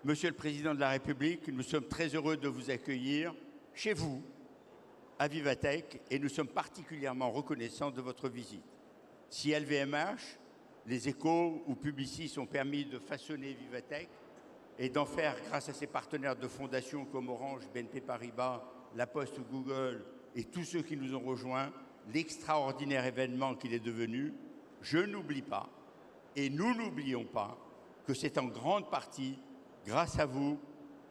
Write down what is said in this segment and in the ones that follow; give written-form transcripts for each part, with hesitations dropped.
Monsieur le Président de la République, nous sommes très heureux de vous accueillir chez vous, à Vivatech, et nous sommes particulièrement reconnaissants de votre visite. Si LVMH, les Échos ou Publicis ont permis de façonner Vivatech et d'en faire, grâce à ses partenaires de fondation comme Orange, BNP Paribas, La Poste ou Google et tous ceux qui nous ont rejoints, l'extraordinaire événement qu'il est devenu, je n'oublie pas, et nous n'oublions pas, que c'est en grande partie grâce à vous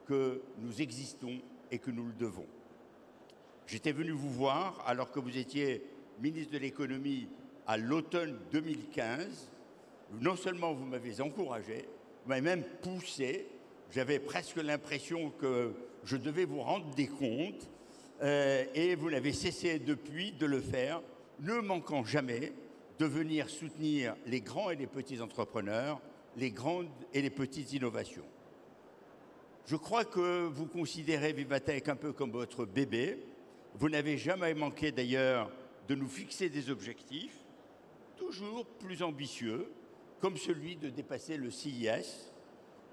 que nous existons et que nous le devons. J'étais venu vous voir alors que vous étiez ministre de l'économie à l'automne 2015. Non seulement vous m'avez encouragé, vous m'avez même poussé. J'avais presque l'impression que je devais vous rendre des comptes. Et vous n'avez cessé depuis de le faire, ne manquant jamais de venir soutenir les grands et les petits entrepreneurs, les grandes et les petites innovations. Je crois que vous considérez Vivatech un peu comme votre bébé. Vous n'avez jamais manqué d'ailleurs de nous fixer des objectifs, toujours plus ambitieux, comme celui de dépasser le CIS.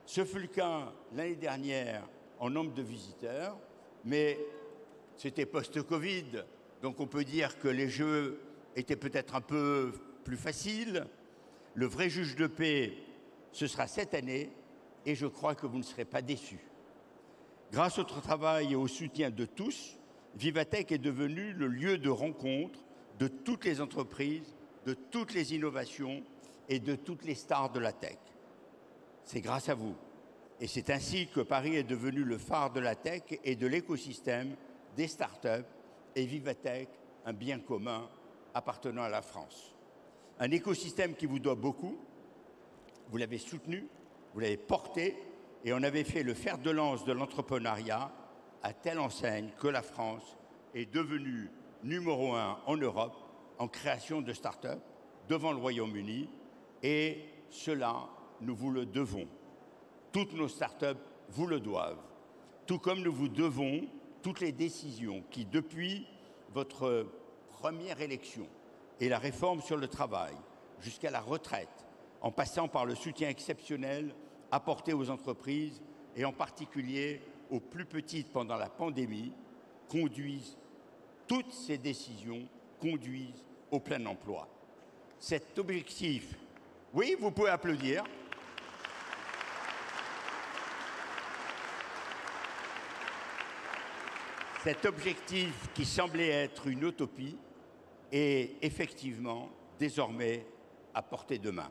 Ce fut le cas l'année dernière en nombre de visiteurs, mais c'était post-Covid, donc on peut dire que les jeux étaient peut-être un peu plus faciles. Le vrai juge de paix, ce sera cette année, et je crois que vous ne serez pas déçus. Grâce au travail et au soutien de tous, Vivatech est devenu le lieu de rencontre de toutes les entreprises, de toutes les innovations et de toutes les stars de la tech. C'est grâce à vous. Et c'est ainsi que Paris est devenu le phare de la tech et de l'écosystème des startups et Vivatech, un bien commun appartenant à la France. Un écosystème qui vous doit beaucoup, vous l'avez soutenu, vous l'avez porté et on avait fait le fer de lance de l'entrepreneuriat à telle enseigne que la France est devenue numéro 1 en Europe en création de startups devant le Royaume-Uni et cela, nous vous le devons. Toutes nos startups vous le doivent, tout comme nous vous devons toutes les décisions qui, depuis votre première élection et la réforme sur le travail, jusqu'à la retraite, en passant par le soutien exceptionnel apporté aux entreprises et en particulier aux plus petites pendant la pandémie, toutes ces décisions conduisent au plein emploi. Cet objectif, oui, vous pouvez applaudir. Cet objectif qui semblait être une utopie est effectivement désormais à portée de main.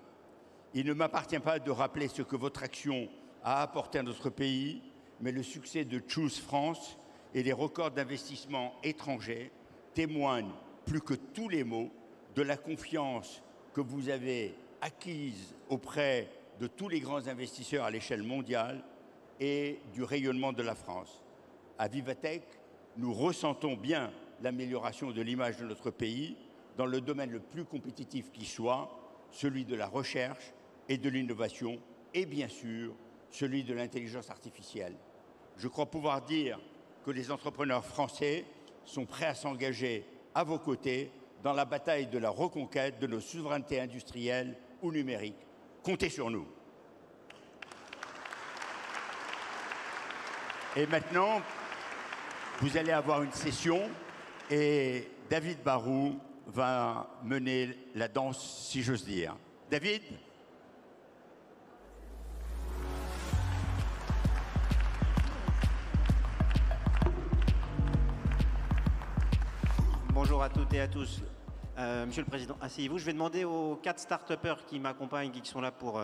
Il ne m'appartient pas de rappeler ce que votre action a apporté à notre pays, mais le succès de Choose France et les records d'investissements étrangers témoignent plus que tous les mots de la confiance que vous avez acquise auprès de tous les grands investisseurs à l'échelle mondiale et du rayonnement de la France. À Vivatech, nous ressentons bien l'amélioration de l'image de notre pays dans le domaine le plus compétitif qui soit, celui de la recherche et de l'innovation, et bien sûr, celui de l'intelligence artificielle. Je crois pouvoir dire que les entrepreneurs français sont prêts à s'engager à vos côtés dans la bataille de la reconquête de nos souverainetés industrielles ou numériques. Comptez sur nous. Et maintenant, vous allez avoir une session et David Barou va mener la danse, si j'ose dire. David ? Bonjour à toutes et à tous. Monsieur le Président, asseyez-vous. Je vais demander aux 4 start-upers qui m'accompagnent, qui sont là pour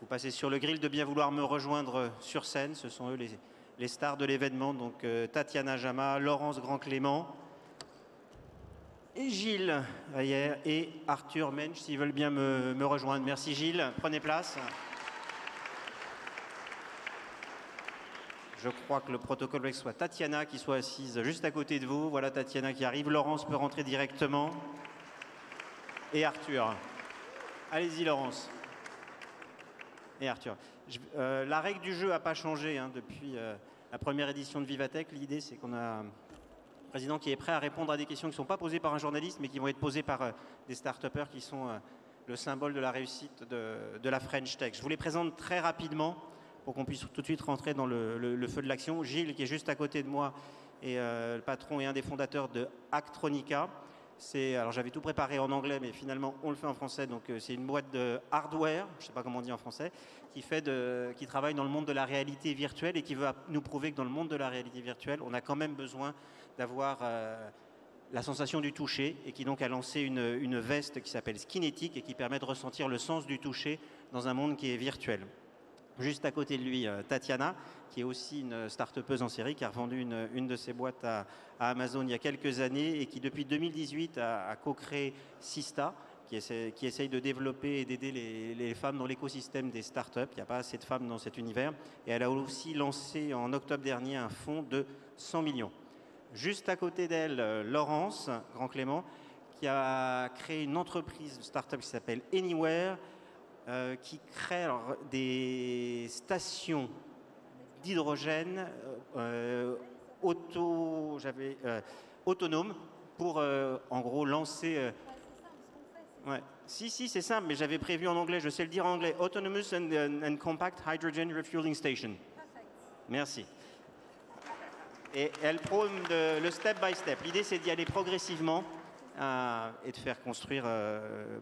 vous passer sur le grill, de bien vouloir me rejoindre sur scène. Ce sont eux les stars de l'événement. Donc Tatiana Jama, Laurence Grand-Clément, et Gilles Ayer et Arthur Mensch, s'ils veulent bien me rejoindre. Merci Gilles. Prenez place. Je crois que le protocole veut que ce soit Tatiana qui soit assise juste à côté de vous. Voilà Tatiana qui arrive. Laurence peut rentrer directement. Et Arthur. Allez-y Laurence. Et Arthur. La règle du jeu n'a pas changé depuis la première édition de Vivatech. L'idée, c'est qu'on a un président qui est prêt à répondre à des questions qui ne sont pas posées par un journaliste, mais qui vont être posées par des start-upers qui sont le symbole de la réussite de la French Tech. Je vous les présente très rapidement pour qu'on puisse tout de suite rentrer dans le feu de l'action. Gilles, qui est juste à côté de moi, est le patron et un des fondateurs de Actronica. Alors j'avais tout préparé en anglais, mais finalement on le fait en français. Donc c'est une boîte de hardware, je ne sais pas comment on dit en français, qui travaille dans le monde de la réalité virtuelle et qui veut nous prouver que dans le monde de la réalité virtuelle, on a quand même besoin d'avoir la sensation du toucher, et qui donc a lancé une veste qui s'appelle Skinetic et qui permet de ressentir le sens du toucher dans un monde qui est virtuel. Juste à côté de lui, Tatiana, qui est aussi une start-upeuse en série, qui a revendu une de ses boîtes à Amazon il y a quelques années et qui, depuis 2018, a co-créé Sista, qui essaye de développer et d'aider les femmes dans l'écosystème des start-up. Il n'y a pas assez de femmes dans cet univers. Et elle a aussi lancé en octobre dernier un fonds de 100 millions. Juste à côté d'elle, Laurence Grand-Clément, qui a créé une entreprise de start-up qui s'appelle Anywhere, qui crée des stations d'hydrogène autonomes pour en gros lancer... Ouais. Si, c'est simple, mais j'avais prévu en anglais, je sais le dire en anglais. Autonomous and Compact Hydrogen Refueling Station. Merci. Et elle prône le step by step. L'idée, c'est d'y aller progressivement et de faire construire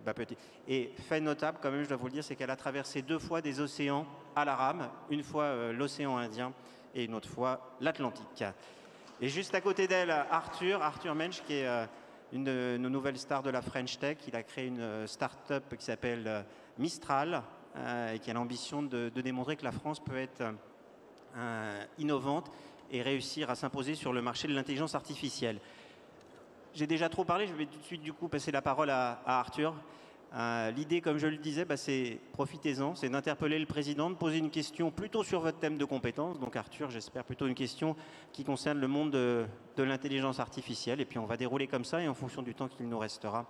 petit. Et fait notable, quand même, je dois vous le dire, c'est qu'elle a traversé 2 fois des océans à la rame. Une fois l'océan Indien et une autre fois l'Atlantique. Et juste à côté d'elle, Arthur Mensch, qui est une de nos nouvelles stars de la French Tech. Il a créé une start-up qui s'appelle Mistral et qui a l'ambition de démontrer que la France peut être innovante et réussir à s'imposer sur le marché de l'intelligence artificielle. J'ai déjà trop parlé, je vais tout de suite du coup passer la parole à Arthur. L'idée, comme je le disais, c'est profitez-en, c'est d'interpeller le président, de poser une question plutôt sur votre thème de compétence. Donc Arthur, j'espère plutôt une question qui concerne le monde de l'intelligence artificielle. Et puis on va dérouler comme ça et en fonction du temps qu'il nous restera,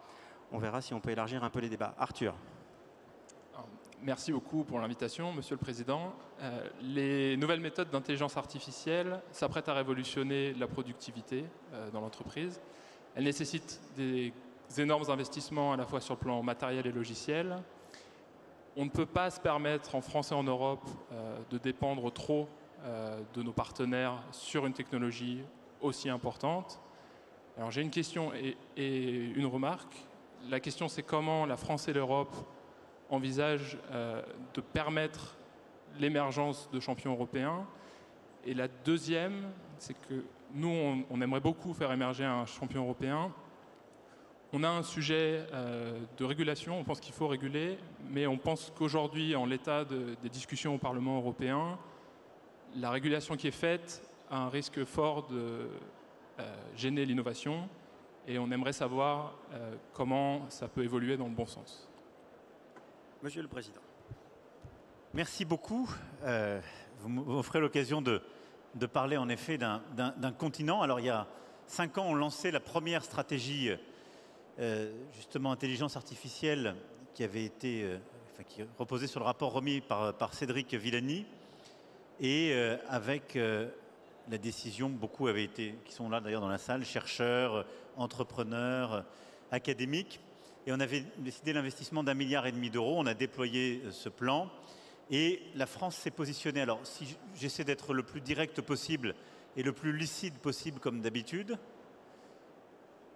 on verra si on peut élargir un peu les débats. Arthur. Merci beaucoup pour l'invitation, Monsieur le Président. Les nouvelles méthodes d'intelligence artificielle s'apprêtent à révolutionner la productivité dans l'entreprise. Elles nécessitent des énormes investissements à la fois sur le plan matériel et logiciel. On ne peut pas se permettre en France et en Europe de dépendre trop de nos partenaires sur une technologie aussi importante. Alors j'ai une question et une remarque. La question, c'est comment la France et l'Europe envisagent de permettre l'émergence de champions européens. Et la deuxième, c'est que nous, on aimerait beaucoup faire émerger un champion européen. On a un sujet de régulation, on pense qu'il faut réguler, mais on pense qu'aujourd'hui, en l'état des discussions au Parlement européen, la régulation qui est faite a un risque fort de gêner l'innovation, et on aimerait savoir comment ça peut évoluer dans le bon sens. Monsieur le Président. Merci beaucoup. Vous m'offrez l'occasion de parler en effet d'un continent. Alors il y a 5 ans, on lançait la première stratégie justement intelligence artificielle qui avait été, qui reposait sur le rapport remis par Cédric Villani, et avec la décision, beaucoup avaient été, qui sont là d'ailleurs dans la salle, chercheurs, entrepreneurs, académiques, et on avait décidé l'investissement d'1,5 milliard d'euros. On a déployé ce plan et la France s'est positionnée. Alors si j'essaie d'être le plus direct possible et le plus lucide possible comme d'habitude,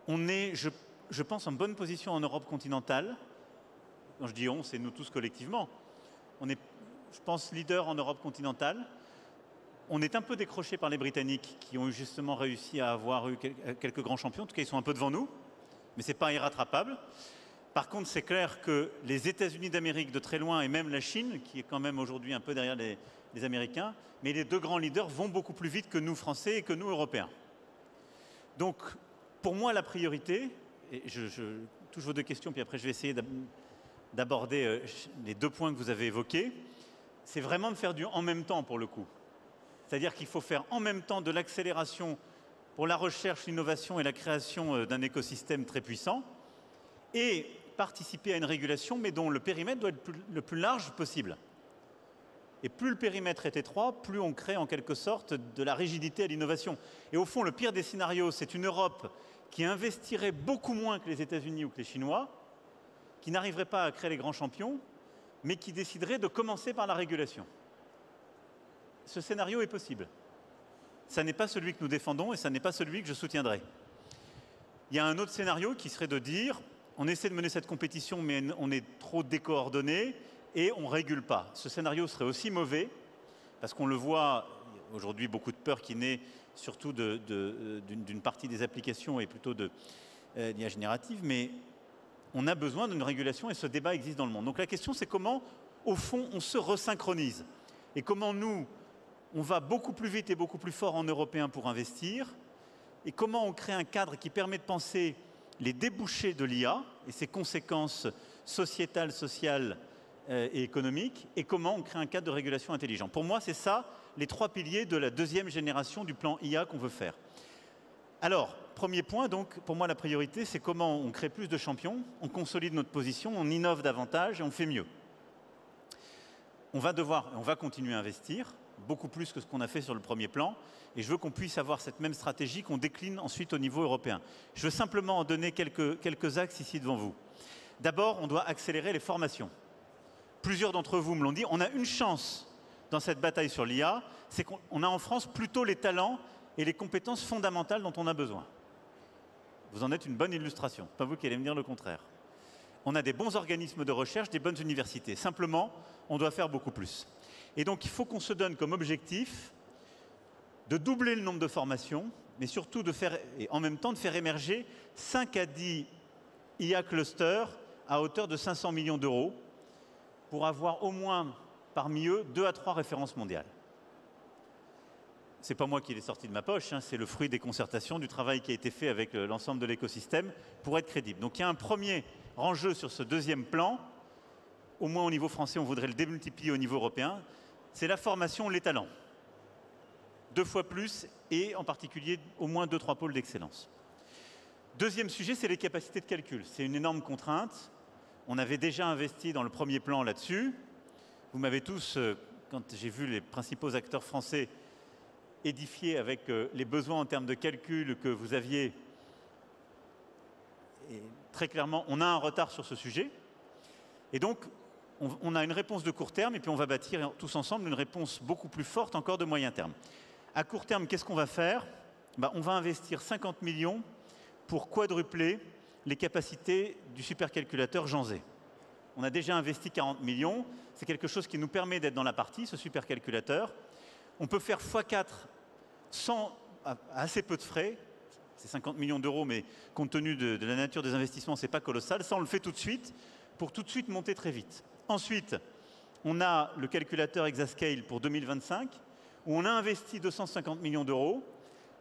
on est, je pense, en bonne position en Europe continentale. Quand je dis on, c'est nous tous collectivement. On est, je pense, leader en Europe continentale. On est un peu décroché par les Britanniques qui ont justement réussi à avoir eu quelques grands champions. En tout cas, ils sont un peu devant nous, mais ce n'est pas irrattrapable. Par contre, c'est clair que les États-Unis d'Amérique de très loin, et même la Chine, qui est quand même aujourd'hui un peu derrière les Américains, mais les 2 grands leaders vont beaucoup plus vite que nous Français et que nous Européens. Donc, pour moi, la priorité, et je touche vos 2 questions, puis après je vais essayer d'aborder les 2 points que vous avez évoqués, c'est vraiment de faire du en même temps pour le coup. C'est-à-dire qu'il faut faire en même temps de l'accélération pour la recherche, l'innovation et la création d'un écosystème très puissant, et participer à une régulation, mais dont le périmètre doit être le plus large possible. Et plus le périmètre est étroit, plus on crée en quelque sorte de la rigidité à l'innovation. Et au fond, le pire des scénarios, c'est une Europe qui investirait beaucoup moins que les États-Unis ou que les Chinois, qui n'arriverait pas à créer les grands champions, mais qui déciderait de commencer par la régulation. ce scénario est possible. Ça n'est pas celui que nous défendons et ça n'est pas celui que je soutiendrai. Il y a un autre scénario qui serait de dire on essaie de mener cette compétition mais on est trop décoordonné et on ne régule pas. Ce scénario serait aussi mauvais parce qu'on le voit aujourd'hui, beaucoup de peur qui naît surtout d'une partie des applications et plutôt de l'IA générative, mais on a besoin d'une régulation et ce débat existe dans le monde. Donc la question c'est comment, au fond, on se resynchronise et comment nous, on va beaucoup plus vite et beaucoup plus fort en européen pour investir et comment on crée un cadre qui permet de penser les débouchés de l'IA et ses conséquences sociétales, sociales et économiques et comment on crée un cadre de régulation intelligent. Pour moi, c'est ça les 3 piliers de la 2e génération du plan IA qu'on veut faire. Alors, premier point, donc, pour moi, la priorité, c'est comment on crée plus de champions, on consolide notre position, on innove davantage et on fait mieux. On va continuer à investir, beaucoup plus que ce qu'on a fait sur le premier plan, et je veux qu'on puisse avoir cette même stratégie qu'on décline ensuite au niveau européen. Je veux simplement en donner quelques axes ici devant vous. D'abord, on doit accélérer les formations. Plusieurs d'entre vous me l'ont dit, on a une chance dans cette bataille sur l'IA, c'est qu'on a en France plutôt les talents et les compétences fondamentales dont on a besoin. Vous en êtes une bonne illustration, pas vous qui allez me dire le contraire. On a des bons organismes de recherche, des bonnes universités. Simplement, on doit faire beaucoup plus. Et donc, il faut qu'on se donne comme objectif de doubler le nombre de formations, mais surtout de faire, et en même temps de faire émerger 5 à 10 IA clusters à hauteur de 500 millions d'euros pour avoir au moins parmi eux 2 à 3 références mondiales. Ce n'est pas moi qui l'ai sorti de ma poche, hein, c'est le fruit des concertations, du travail qui a été fait avec l'ensemble de l'écosystème pour être crédible. Donc il y a un premier enjeu sur ce 2e plan, au moins au niveau français, on voudrait le démultiplier au niveau européen, c'est la formation, les talents. 2 fois plus et en particulier au moins 2-3 pôles d'excellence. 2e sujet, c'est les capacités de calcul. C'est une énorme contrainte. On avait déjà investi dans le premier plan là-dessus. Vous m'avez tous, quand j'ai vu les principaux acteurs français édifiés avec les besoins en termes de calcul que vous aviez, et très clairement, on a un retard sur ce sujet. Et donc, on a une réponse de court terme et puis on va bâtir tous ensemble une réponse beaucoup plus forte encore de moyen terme. À court terme, qu'est-ce qu'on va faire? On va investir 50 millions pour quadrupler les capacités du supercalculateur Jean Zé. On a déjà investi 40 millions. C'est quelque chose qui nous permet d'être dans la partie, ce supercalculateur. On peut faire x4 à assez peu de frais. C'est 50 millions d'euros, mais compte tenu de la nature des investissements, ce n'est pas colossal. Ça, on le fait tout de suite, pour tout de suite monter très vite. Ensuite, on a le calculateur Exascale pour 2025, où on a investi 250 millions d'euros.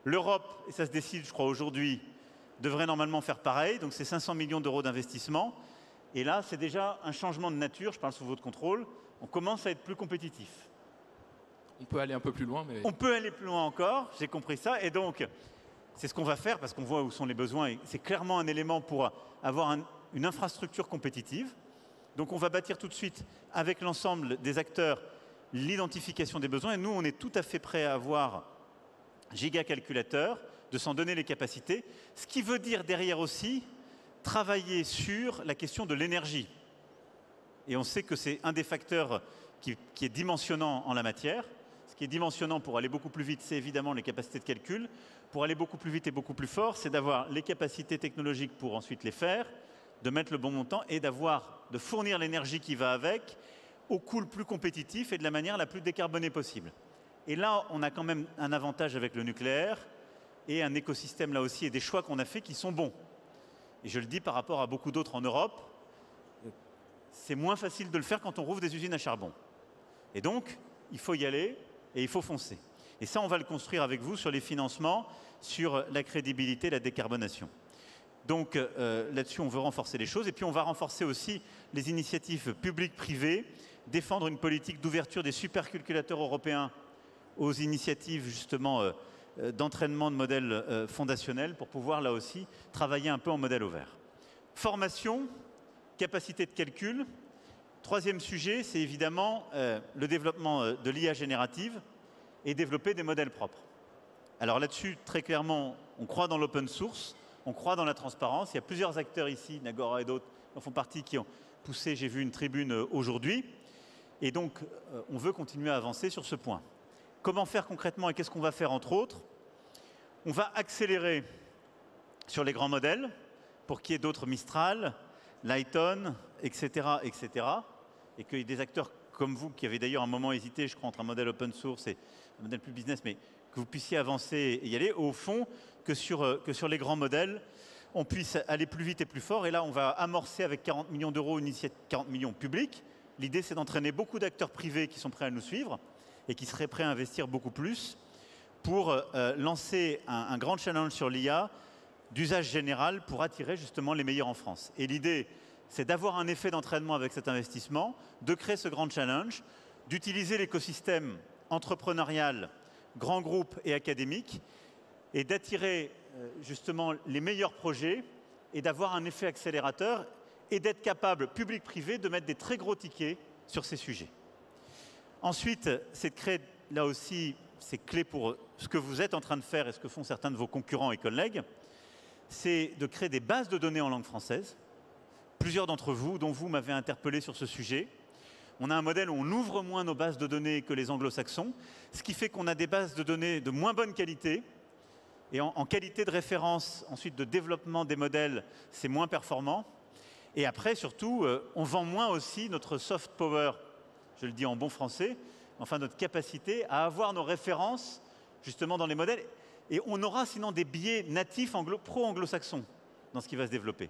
L'Europe, et ça se décide, je crois, aujourd'hui, devrait normalement faire pareil. Donc, c'est 500 millions d'euros d'investissement. Et là, c'est déjà un changement de nature. Je parle sous votre contrôle. On commence à être plus compétitif. On peut aller un peu plus loin, mais... On peut aller plus loin encore, j'ai compris ça. Et donc, c'est ce qu'on va faire parce qu'on voit où sont les besoins. Et c'est clairement un élément pour avoir une infrastructure compétitive. Donc, on va bâtir tout de suite, avec l'ensemble des acteurs, l'identification des besoins. Et nous, on est tout à fait prêts à avoir gigacalculateur, de s'en donner les capacités. Ce qui veut dire derrière aussi travailler sur la question de l'énergie. Et on sait que c'est un des facteurs qui est dimensionnant en la matière. Ce qui est dimensionnant pour aller beaucoup plus vite, c'est évidemment les capacités de calcul. Pour aller beaucoup plus vite et beaucoup plus fort, c'est d'avoir les capacités technologiques pour ensuite les faire, de mettre le bon montant et de fournir l'énergie qui va avec au coût le plus compétitif et de la manière la plus décarbonée possible. Et là, on a quand même un avantage avec le nucléaire et un écosystème là aussi et des choix qu'on a faits qui sont bons. Et je le dis par rapport à beaucoup d'autres en Europe, c'est moins facile de le faire quand on rouvre des usines à charbon. Et donc, il faut y aller et il faut foncer. Et ça, on va le construire avec vous sur les financements, sur la crédibilité, la décarbonation. Donc là-dessus, on veut renforcer les choses. Et puis, on va renforcer aussi les initiatives publiques-privées, défendre une politique d'ouverture des supercalculateurs européens aux initiatives justement d'entraînement de modèles fondationnels pour pouvoir là aussi travailler un peu en modèle ouvert. Formation, capacité de calcul. 3e sujet, c'est évidemment le développement de l'IA générative et développer des modèles propres. Alors là-dessus, très clairement, on croit dans l'open source, on croit dans la transparence. Il y a plusieurs acteurs ici, Nagora et d'autres, en font partie, qui ont poussé, j'ai vu une tribune aujourd'hui. Et donc, on veut continuer à avancer sur ce point. Comment faire concrètement et qu'est-ce qu'on va faire entre autres? On va accélérer sur les grands modèles pour qu'il y ait d'autres Mistral, Lighton, etc., etc. Et qu'il y ait des acteurs comme vous, qui avez d'ailleurs un moment hésité, je crois, entre un modèle open source et un modèle plus business, mais que vous puissiez avancer et y aller, au fond, que sur les grands modèles, on puisse aller plus vite et plus fort. Et là, on va amorcer avec 40 millions d'euros, 40 millions publics. L'idée, c'est d'entraîner beaucoup d'acteurs privés qui sont prêts à nous suivre et qui seraient prêts à investir beaucoup plus pour lancer un grand challenge sur l'IA d'usage général pour attirer justement les meilleurs en France. Et l'idée, c'est d'avoir un effet d'entraînement avec cet investissement, de créer ce grand challenge, d'utiliser l'écosystème entrepreneurial, grands groupes et académiques, et d'attirer justement les meilleurs projets et d'avoir un effet accélérateur et d'être capable, public-privé, de mettre des très gros tickets sur ces sujets. Ensuite, c'est de créer, là aussi, c'est clé pour ce que vous êtes en train de faire et ce que font certains de vos concurrents et collègues, c'est de créer des bases de données en langue française. Plusieurs d'entre vous, dont vous, m'avez interpellé sur ce sujet. On a un modèle où on ouvre moins nos bases de données que les anglo-saxons, ce qui fait qu'on a des bases de données de moins bonne qualité. Et en qualité de référence, ensuite de développement des modèles, c'est moins performant. Et après, surtout, on vend moins aussi notre soft power, je le dis en bon français, enfin notre capacité à avoir nos références justement dans les modèles. Et on aura sinon des biais natifs pro-anglo-saxons dans ce qui va se développer.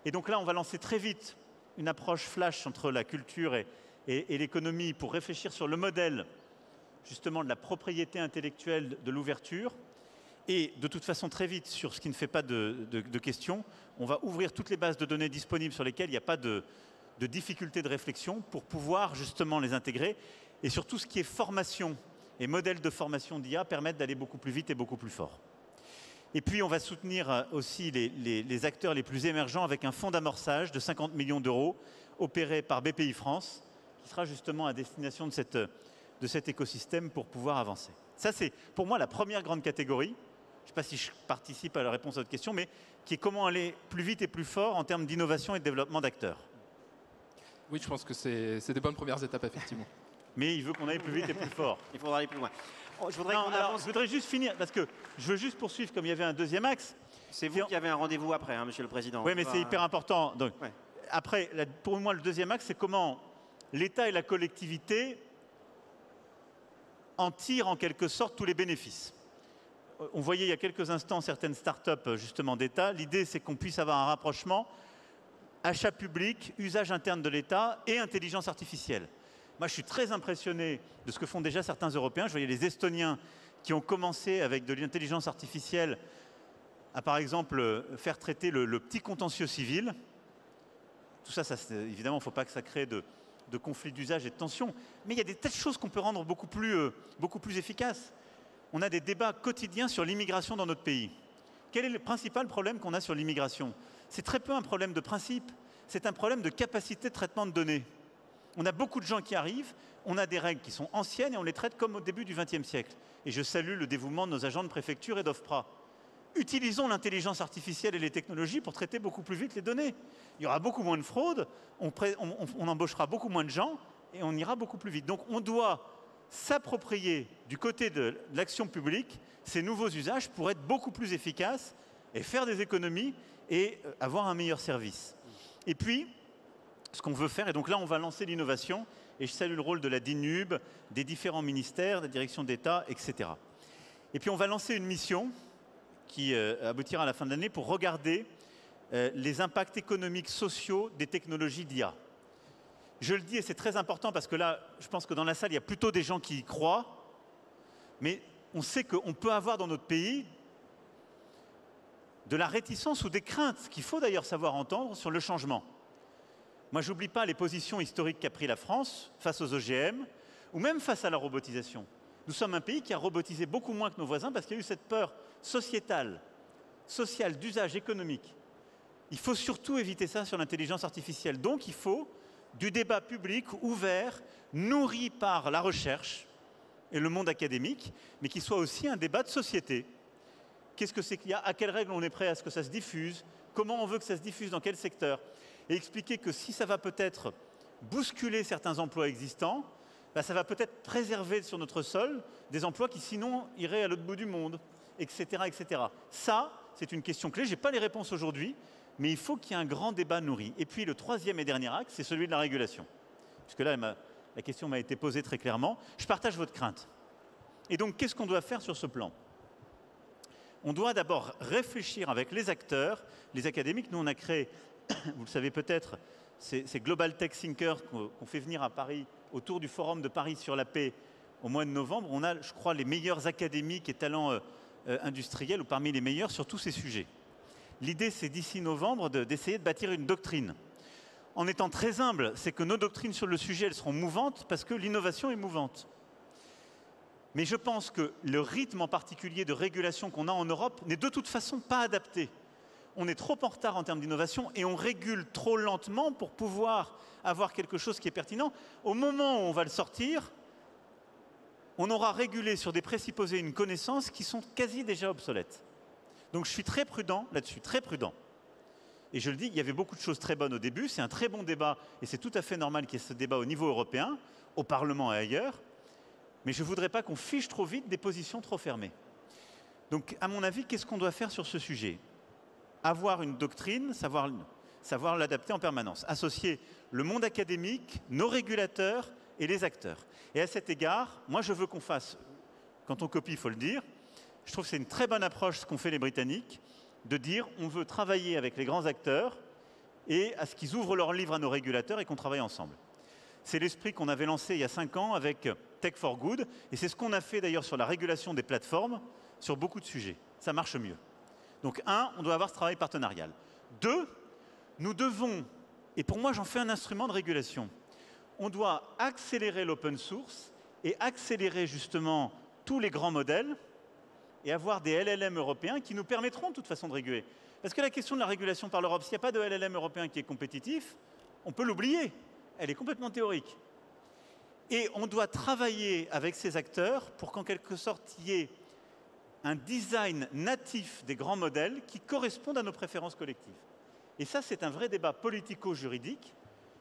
Et donc là, on va lancer très vite une approche flash entre la culture et l'économie pour réfléchir sur le modèle justement de la propriété intellectuelle de l'ouverture. Et de toute façon, très vite, sur ce qui ne fait pas de questions, on va ouvrir toutes les bases de données disponibles sur lesquelles il n'y a pas de difficulté de réflexion pour pouvoir justement les intégrer. Et surtout, ce qui est formation et modèle de formation d'IA permettent d'aller beaucoup plus vite et beaucoup plus fort. Et puis, on va soutenir aussi les acteurs les plus émergents avec un fonds d'amorçage de 50 millions d'euros opéré par BPI France, qui sera justement à destination de cet écosystème pour pouvoir avancer. Ça, c'est pour moi la première grande catégorie. Je ne sais pas si je participe à la réponse à votre question, mais qui est comment aller plus vite et plus fort en termes d'innovation et de développement d'acteurs. Oui, je pense que c'est des bonnes premières étapes, effectivement. Mais il veut qu'on aille plus vite et plus fort. Il faudra aller plus loin. Je voudrais je voudrais juste finir, parce que je veux juste poursuivre, comme il y avait un deuxième axe. C'est vous qui avez un rendez-vous après, hein, Monsieur le Président. Oui, mais c'est hyper important. Donc, ouais. Après, pour moi, le deuxième axe, c'est comment l'État et la collectivité en tirent en quelque sorte tous les bénéfices. On voyait il y a quelques instants certaines start-up justement d'État. L'idée, c'est qu'on puisse avoir un rapprochement achat public, usage interne de l'État et intelligence artificielle. Moi, je suis très impressionné de ce que font déjà certains Européens. Je voyais les Estoniens qui ont commencé avec de l'intelligence artificielle à, par exemple, faire traiter le petit contentieux civil. Tout ça, évidemment, il ne faut pas que ça crée de conflits d'usage et de tensions. Mais il y a des tas de choses qu'on peut rendre beaucoup plus efficaces. On a des débats quotidiens sur l'immigration dans notre pays. Quel est le principal problème qu'on a sur l'immigration? C'est très peu un problème de principe. C'est un problème de capacité de traitement de données. On a beaucoup de gens qui arrivent, on a des règles qui sont anciennes et on les traite comme au début du XXe siècle. Et je salue le dévouement de nos agents de préfecture et d'OFPRA. Utilisons l'intelligence artificielle et les technologies pour traiter beaucoup plus vite les données. Il y aura beaucoup moins de fraude, on embauchera beaucoup moins de gens et on ira beaucoup plus vite. Donc on doit s'approprier du côté de l'action publique ces nouveaux usages pour être beaucoup plus efficaces et faire des économies et avoir un meilleur service. Et puis, ce qu'on veut faire, et donc là on va lancer l'innovation, et je salue le rôle de la DINUB, des différents ministères, des directions d'État, etc. Et puis on va lancer une mission qui aboutira à la fin de l'année pour regarder les impacts économiques, sociaux des technologies d'IA. Je le dis et c'est très important parce que là, je pense que dans la salle, il y a plutôt des gens qui y croient, mais on sait qu'on peut avoir dans notre pays de la réticence ou des craintes qu'il faut d'ailleurs savoir entendre sur le changement. Moi, je n'oublie pas les positions historiques qu'a pris la France face aux OGM ou même face à la robotisation. Nous sommes un pays qui a robotisé beaucoup moins que nos voisins parce qu'il y a eu cette peur sociétale, sociale, d'usage économique. Il faut surtout éviter ça sur l'intelligence artificielle. Donc, il faut du débat public ouvert, nourri par la recherche et le monde académique, mais qui soit aussi un débat de société. Qu'est-ce que c'est qu'il y a? À quelles règles on est prêt à ce que ça se diffuse? Comment on veut que ça se diffuse? Dans quel secteur? Et expliquer que si ça va peut-être bousculer certains emplois existants, bah, ça va peut-être préserver sur notre sol des emplois qui sinon iraient à l'autre bout du monde, etc. etc. Ça, c'est une question clé. Je n'ai pas les réponses aujourd'hui, mais il faut qu'il y ait un grand débat nourri. Et puis le troisième et dernier axe, c'est celui de la régulation. Puisque là, la question m'a été posée très clairement. Je partage votre crainte. Et donc, qu'est-ce qu'on doit faire sur ce plan? On doit d'abord réfléchir avec les acteurs, les académiques. Nous, on a créé, vous le savez peut-être, ces Global Tech Thinkers qu'on fait venir à Paris autour du Forum de Paris sur la paix au mois de novembre. On a, je crois, les meilleurs académiques et talents industriels, ou parmi les meilleurs, sur tous ces sujets. L'idée, c'est d'ici novembre d'essayer de bâtir une doctrine. En étant très humble, c'est que nos doctrines sur le sujet, elles seront mouvantes parce que l'innovation est mouvante. Mais je pense que le rythme en particulier de régulation qu'on a en Europe n'est de toute façon pas adapté. On est trop en retard en termes d'innovation et on régule trop lentement pour pouvoir avoir quelque chose qui est pertinent. Au moment où on va le sortir, on aura régulé sur des présupposés une connaissance qui sont quasi déjà obsolètes. Donc je suis très prudent là-dessus, très prudent. Et je le dis, il y avait beaucoup de choses très bonnes au début, c'est un très bon débat et c'est tout à fait normal qu'il y ait ce débat au niveau européen, au Parlement et ailleurs. Mais je ne voudrais pas qu'on fiche trop vite des positions trop fermées. Donc, à mon avis, qu'est-ce qu'on doit faire sur ce sujet? Avoir une doctrine, savoir l'adapter en permanence. Associer le monde académique, nos régulateurs et les acteurs. Et à cet égard, moi, je veux qu'on fasse, quand on copie, il faut le dire, je trouve que c'est une très bonne approche ce qu'ont fait les Britanniques, de dire on veut travailler avec les grands acteurs et à ce qu'ils ouvrent leurs livres à nos régulateurs et qu'on travaille ensemble. C'est l'esprit qu'on avait lancé il y a 5 ans avec Tech for Good. Et c'est ce qu'on a fait d'ailleurs sur la régulation des plateformes, sur beaucoup de sujets. Ça marche mieux. Donc, 1, on doit avoir ce travail partenarial. 2, nous devons, et pour moi j'en fais un instrument de régulation, on doit accélérer l'open source et accélérer justement tous les grands modèles et avoir des LLM européens qui nous permettront de toute façon de réguler. Parce que la question de la régulation par l'Europe, s'il n'y a pas de LLM européen qui est compétitif, on peut l'oublier. Elle est complètement théorique. Et on doit travailler avec ces acteurs pour qu'en quelque sorte, il y ait un design natif des grands modèles qui correspondent à nos préférences collectives. Et ça, c'est un vrai débat politico-juridique,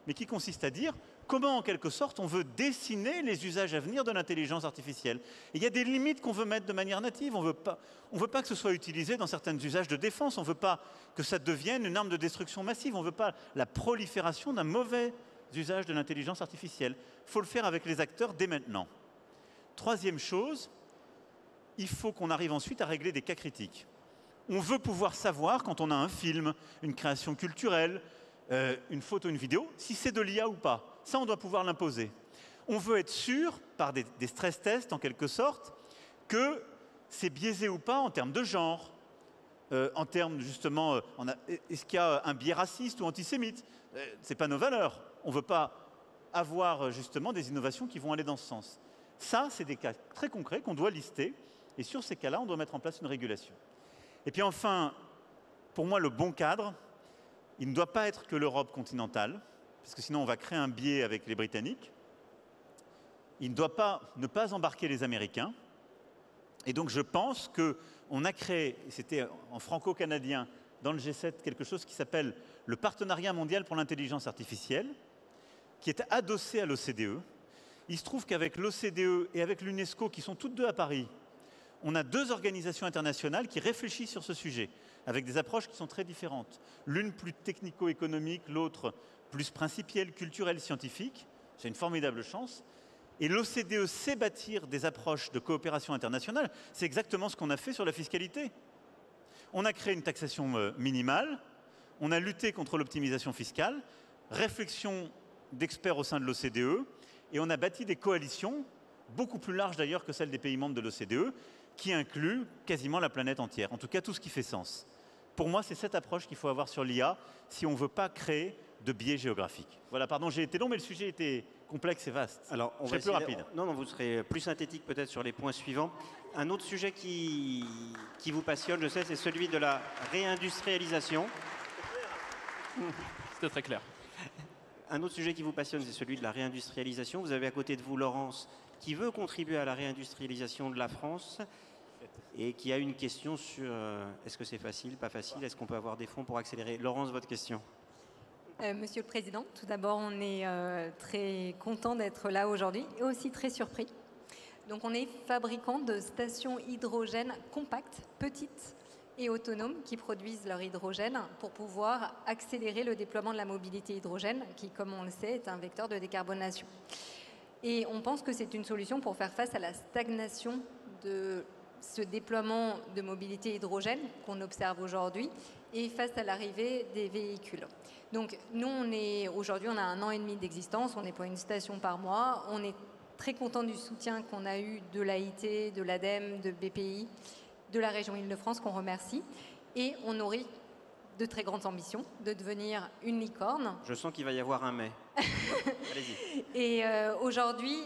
mais qui consiste à dire comment, en quelque sorte, on veut dessiner les usages à venir de l'intelligence artificielle. Et il y a des limites qu'on veut mettre de manière native. On veut pas que ce soit utilisé dans certains usages de défense. On ne veut pas que ça devienne une arme de destruction massive. On ne veut pas la prolifération d'un mauvais usage de l'intelligence artificielle. Il faut le faire avec les acteurs dès maintenant. Troisième chose, il faut qu'on arrive ensuite à régler des cas critiques. On veut pouvoir savoir, quand on a un film, une création culturelle, une photo, une vidéo, si c'est de l'IA ou pas. Ça, on doit pouvoir l'imposer. On veut être sûr, par des stress tests en quelque sorte, que c'est biaisé ou pas en termes de genre, en termes justement, est-ce qu'il y a un biais raciste ou antisémite? Ce n'est pas nos valeurs. On ne veut pas avoir justement des innovations qui vont aller dans ce sens. Ça, c'est des cas très concrets qu'on doit lister. Et sur ces cas-là, on doit mettre en place une régulation. Et puis enfin, pour moi, le bon cadre, il ne doit pas être que l'Europe continentale, parce que sinon on va créer un biais avec les Britanniques. Il ne doit pas ne pas embarquer les Américains. Et donc je pense qu'on a créé, c'était en franco-canadien, dans le G7, quelque chose qui s'appelle le Partenariat mondial pour l'intelligence artificielle, qui est adossé à l'OCDE. Il se trouve qu'avec l'OCDE et avec l'UNESCO, qui sont toutes deux à Paris, on a 2 organisations internationales qui réfléchissent sur ce sujet, avec des approches qui sont très différentes. L'une plus technico-économique, l'autre plus principielle, culturelle, scientifique. C'est une formidable chance. Et l'OCDE sait bâtir des approches de coopération internationale. C'est exactement ce qu'on a fait sur la fiscalité. On a créé une taxation minimale, on a lutté contre l'optimisation fiscale, réflexion d'experts au sein de l'OCDE, et on a bâti des coalitions, beaucoup plus larges d'ailleurs que celles des pays membres de l'OCDE, qui incluent quasiment la planète entière, en tout cas tout ce qui fait sens. Pour moi, c'est cette approche qu'il faut avoir sur l'IA si on ne veut pas créer de biais géographiques. Voilà, pardon, j'ai été long, mais le sujet était complexe et vaste. Alors, on serai va plus rapide. Non, vous serez plus synthétique peut-être sur les points suivants. Un autre sujet qui vous passionne, je sais, c'est celui de la réindustrialisation. C'était très clair. Un autre sujet qui vous passionne, c'est celui de la réindustrialisation. Vous avez à côté de vous Laurence, qui veut contribuer à la réindustrialisation de la France et qui a une question sur est-ce que c'est facile, pas facile, est-ce qu'on peut avoir des fonds pour accélérer. Laurence, votre question. Monsieur le Président, tout d'abord, on est très content d'être là aujourd'hui et aussi très surpris. Donc, on est fabricant de stations hydrogène compactes, petites et autonomes qui produisent leur hydrogène pour pouvoir accélérer le déploiement de la mobilité hydrogène qui, comme on le sait, est un vecteur de décarbonation. Et on pense que c'est une solution pour faire face à la stagnation de ce déploiement de mobilité hydrogène qu'on observe aujourd'hui et face à l'arrivée des véhicules. Donc nous, aujourd'hui, on a 1 an et demi d'existence, on déploie une station par mois, on est très content du soutien qu'on a eu de l'AIT, de l'ADEME, de BPI, de la région Île-de-France qu'on remercie et on nourrit de très grandes ambitions de devenir une licorne. Je sens qu'il va y avoir un mais. Allez-y. Et aujourd'hui,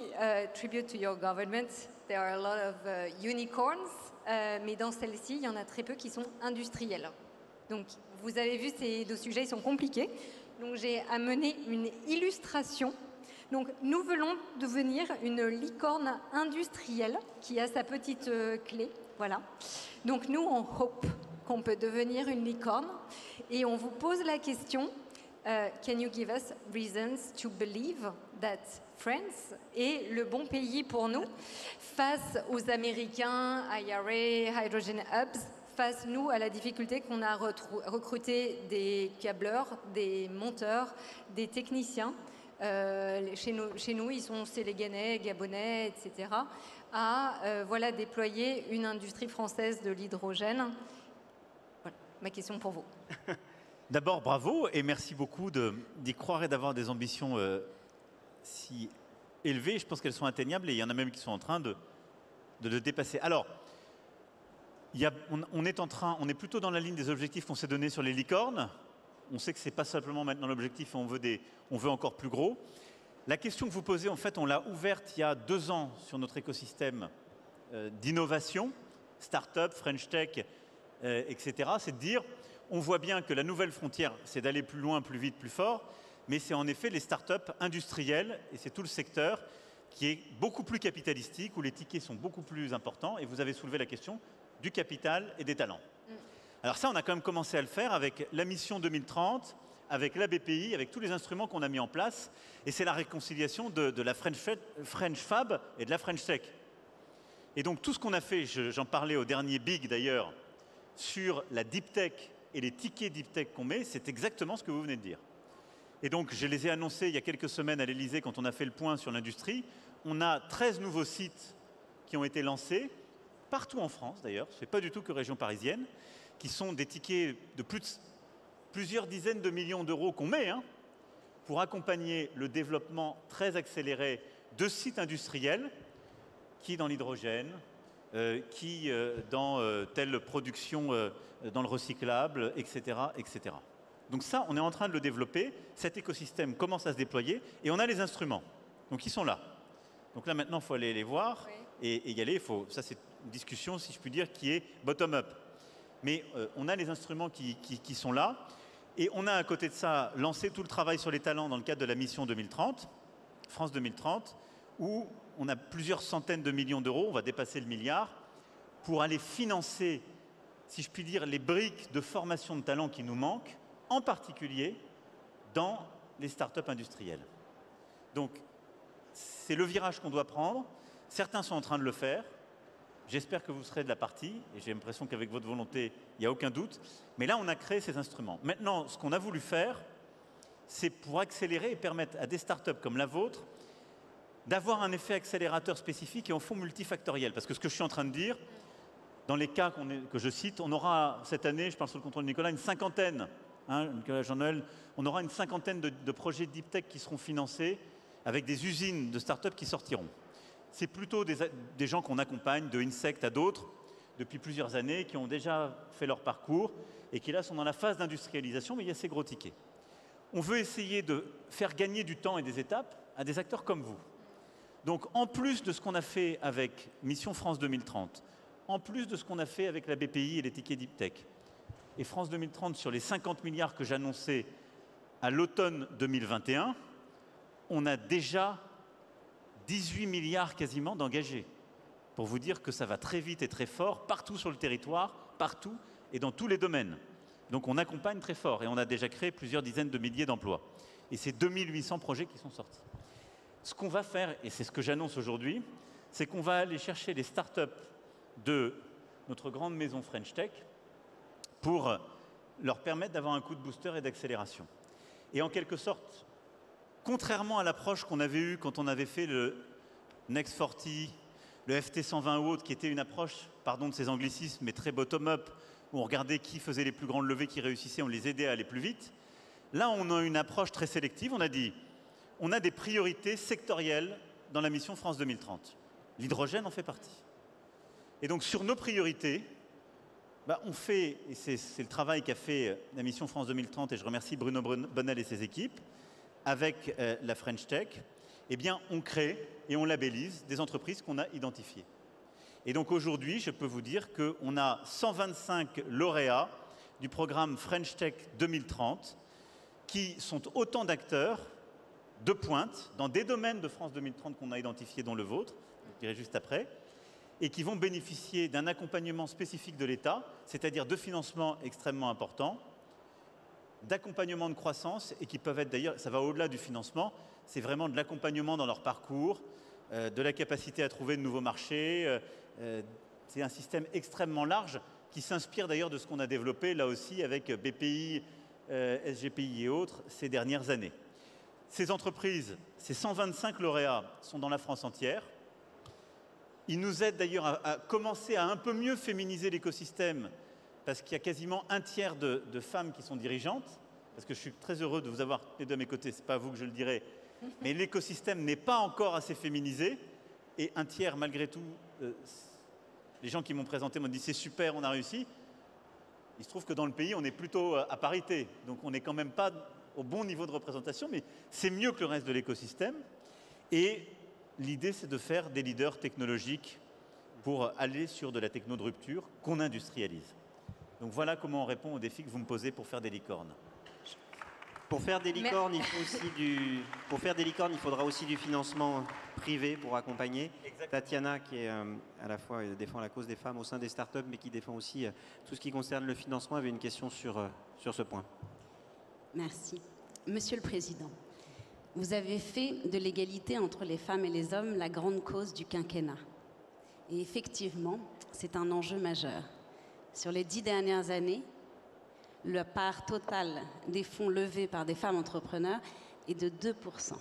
tribute to your government, there are a lot of unicorns, mais dans celle-ci, il y en a très peu qui sont industriels. Donc, vous avez vu, ces deux sujets, ils sont compliqués. Donc, j'ai amené une illustration. Donc, nous voulons devenir une licorne industrielle qui a sa petite clé. Voilà. Donc, nous, on hope qu'on peut devenir une licorne. Et on vous pose la question, can you give us reasons to believe that France est le bon pays pour nous face aux Américains, IRA, Hydrogen Hubs, face, nous, à la difficulté qu'on a recruter des câbleurs, des monteurs, des techniciens. Chez nous, ils sont sénégalais, gabonais, etc. à déployer une industrie française de l'hydrogène. Voilà, ma question pour vous. D'abord, bravo et merci beaucoup d'y croire et d'avoir des ambitions si élevées. Je pense qu'elles sont atteignables et il y en a même qui sont en train de le dépasser. Alors, on est plutôt dans la ligne des objectifs qu'on s'est donnés sur les licornes. On sait que ce n'est pas simplement maintenant l'objectif, on veut encore plus gros. La question que vous posez, en fait, on l'a ouverte il y a 2 ans sur notre écosystème d'innovation, start-up, French Tech, etc. C'est de dire, on voit bien que la nouvelle frontière, c'est d'aller plus loin, plus vite, plus fort, mais c'est en effet les start-up industrielles, et c'est tout le secteur qui est beaucoup plus capitalistique, où les tickets sont beaucoup plus importants, et vous avez soulevé la question du capital et des talents. Alors ça, on a quand même commencé à le faire avec la mission 2030, avec la BPI, avec tous les instruments qu'on a mis en place, et c'est la réconciliation de la French Fab et de la French Tech. Et donc tout ce qu'on a fait, j'en parlais au dernier Big d'ailleurs, sur la Deep Tech et les tickets Deep Tech qu'on met, c'est exactement ce que vous venez de dire. Et donc je les ai annoncés il y a quelques semaines à l'Elysée quand on a fait le point sur l'industrie. On a 13 nouveaux sites qui ont été lancés, partout en France d'ailleurs, ce n'est pas du tout que région parisienne, qui sont des tickets de plusieurs dizaines de millions d'euros qu'on met pour accompagner le développement très accéléré de sites industriels qui dans l'hydrogène, qui dans telle production dans le recyclable, etc., etc. Donc ça, on est en train de le développer. Cet écosystème commence à se déployer et on a les instruments. Donc ils sont là. Donc là maintenant, il faut aller les voir et y aller. Ça, c'est une discussion, si je puis dire, qui est bottom-up. Mais on a les instruments qui sont là. Et on a à côté de ça lancé tout le travail sur les talents dans le cadre de la mission 2030, France 2030, où on a plusieurs centaines de millions d'euros, on va dépasser le milliard, pour aller financer, si je puis dire, les briques de formation de talents qui nous manquent, en particulier dans les startups industrielles. Donc, c'est le virage qu'on doit prendre. Certains sont en train de le faire. J'espère que vous serez de la partie, et j'ai l'impression qu'avec votre volonté, il n'y a aucun doute. Mais là, on a créé ces instruments. Maintenant, ce qu'on a voulu faire, c'est pour accélérer et permettre à des startups comme la vôtre d'avoir un effet accélérateur spécifique et en fond multifactoriel. Parce que ce que je suis en train de dire, dans les cas que je cite, on aura cette année, je parle sous le contrôle de Nicolas, une cinquantaine, Nicolas Jean-Noël, on aura une cinquantaine de projets Deep Tech qui seront financés avec des usines de startups qui sortiront. C'est plutôt des gens qu'on accompagne, de Insect à d'autres, depuis plusieurs années, qui ont déjà fait leur parcours et qui là sont dans la phase d'industrialisation, mais il y a ces gros tickets. On veut essayer de faire gagner du temps et des étapes à des acteurs comme vous. Donc en plus de ce qu'on a fait avec Mission France 2030, en plus de ce qu'on a fait avec la BPI et les tickets Deep Tech, et France 2030 sur les 50 milliards que j'annonçais à l'automne 2021, on a déjà 18 milliards quasiment d'engagés, pour vous dire que ça va très vite et très fort, partout sur le territoire, partout et dans tous les domaines. Donc on accompagne très fort et on a déjà créé plusieurs dizaines de milliers d'emplois. Et c'est 2800 projets qui sont sortis. Ce qu'on va faire, et c'est ce que j'annonce aujourd'hui, c'est qu'on va aller chercher les startups de notre grande maison French Tech pour leur permettre d'avoir un coup de booster et d'accélération. Et en quelque sorte, contrairement à l'approche qu'on avait eue quand on avait fait le Next 40, le FT 120 ou autre, qui était une approche, pardon de ces anglicismes, mais très bottom-up, où on regardait qui faisait les plus grandes levées, qui réussissait, on les aidait à aller plus vite. Là, on a une approche très sélective. On a dit, on a des priorités sectorielles dans la mission France 2030. L'hydrogène en fait partie. Et donc, sur nos priorités, on fait, et c'est le travail qu'a fait la mission France 2030, et je remercie Bruno Bonnel et ses équipes, avec la French Tech, eh bien, on crée et on labellise des entreprises qu'on a identifiées. Et donc aujourd'hui, je peux vous dire qu'on a 125 lauréats du programme French Tech 2030 qui sont autant d'acteurs de pointe dans des domaines de France 2030 qu'on a identifiés, dont le vôtre, je dirai juste après, et qui vont bénéficier d'un accompagnement spécifique de l'État, c'est-à-dire de financements extrêmement importants, d'accompagnement de croissance, et qui peuvent être d'ailleurs, ça va au-delà du financement, c'est vraiment de l'accompagnement dans leur parcours, de la capacité à trouver de nouveaux marchés. C'est un système extrêmement large qui s'inspire d'ailleurs de ce qu'on a développé là aussi avec BPI, SGPI et autres ces dernières années. Ces entreprises, ces 125 lauréats sont dans la France entière. Ils nous aident d'ailleurs à commencer à un peu mieux féminiser l'écosystème parce qu'il y a quasiment un tiers de femmes qui sont dirigeantes. Parce que je suis très heureux de vous avoir les deux à mes côtés, ce n'est pas à vous que je le dirai. Mais l'écosystème n'est pas encore assez féminisé. Et un tiers, malgré tout, les gens qui m'ont présenté m'ont dit c'est super, on a réussi. Il se trouve que dans le pays, on est plutôt à parité. Donc on n'est quand même pas au bon niveau de représentation, mais c'est mieux que le reste de l'écosystème. Et l'idée, c'est de faire des leaders technologiques pour aller sur de la techno de rupture qu'on industrialise. Donc voilà comment on répond aux défis que vous me posez pour faire des licornes. Pour faire des licornes, il faudra aussi du financement privé pour accompagner. Exactement. Tatiana, qui est à la fois défend la cause des femmes au sein des startups, mais qui défend aussi tout ce qui concerne le financement, avait une question sur ce point. Merci. Monsieur le Président, vous avez fait de l'égalité entre les femmes et les hommes la grande cause du quinquennat. Et effectivement, c'est un enjeu majeur. Sur les 10 dernières années, la part totale des fonds levés par des femmes entrepreneurs est de 2%.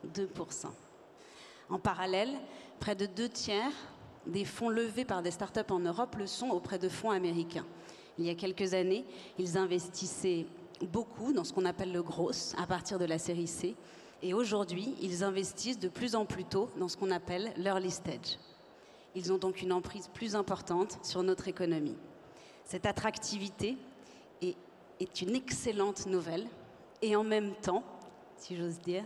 2%. En parallèle, près de 2/3 des fonds levés par des startups en Europe le sont auprès de fonds américains. Il y a quelques années, ils investissaient beaucoup dans ce qu'on appelle le growth à partir de la série C. Et aujourd'hui, ils investissent de plus en plus tôt dans ce qu'on appelle l'early stage. Ils ont donc une emprise plus importante sur notre économie. Cette attractivité est une excellente nouvelle et en même temps, si j'ose dire,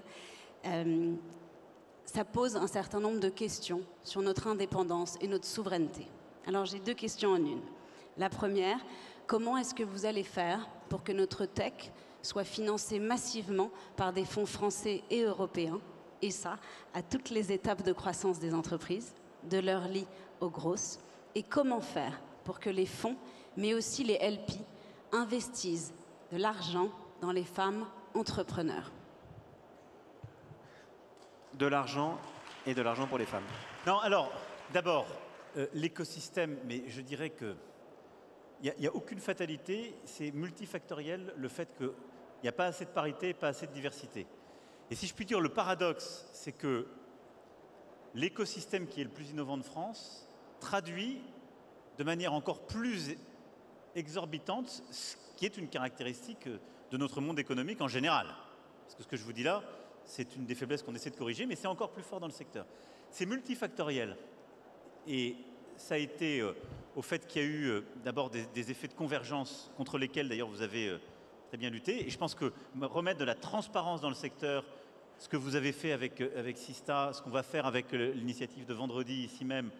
ça pose un certain nombre de questions sur notre indépendance et notre souveraineté. Alors j'ai 2 questions en une. La première, comment est-ce que vous allez faire pour que notre tech soit financée massivement par des fonds français et européens, et ça à toutes les étapes de croissance des entreprises, de l'early au growth, et comment faire pour que les fonds, mais aussi les LP, investissent de l'argent dans les femmes entrepreneurs. De l'argent et de l'argent pour les femmes. Non, alors, d'abord, l'écosystème, mais je dirais que il n'y a aucune fatalité, c'est multifactoriel le fait qu'il n'y a pas assez de parité, pas assez de diversité. Et si je puis dire, le paradoxe, c'est que l'écosystème qui est le plus innovant de France traduit de manière encore plus exorbitante ce qui est une caractéristique de notre monde économique en général. Parce que ce que je vous dis là, c'est une des faiblesses qu'on essaie de corriger, mais c'est encore plus fort dans le secteur. C'est multifactoriel. Et ça a été au fait qu'il y a eu d'abord des effets de convergence contre lesquels d'ailleurs vous avez très bien lutté. Et je pense que remettre de la transparence dans le secteur, ce que vous avez fait avec Sista, ce qu'on va faire avec l'initiative de vendredi ici même,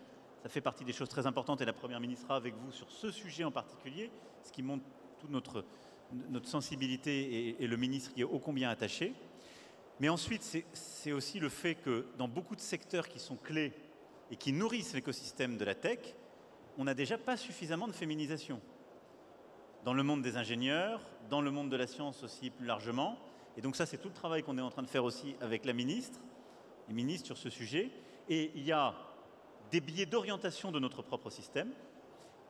ça fait partie des choses très importantes et la Première ministre sera avec vous sur ce sujet en particulier, ce qui montre toute notre sensibilité et le ministre qui est ô combien attaché. Mais ensuite, c'est aussi le fait que dans beaucoup de secteurs qui sont clés et qui nourrissent l'écosystème de la tech, on n'a déjà pas suffisamment de féminisation. dans le monde des ingénieurs, dans le monde de la science aussi plus largement. Et donc ça, c'est tout le travail qu'on est en train de faire aussi avec la ministre, les ministres sur ce sujet. Et il y a des biais d'orientation de notre propre système.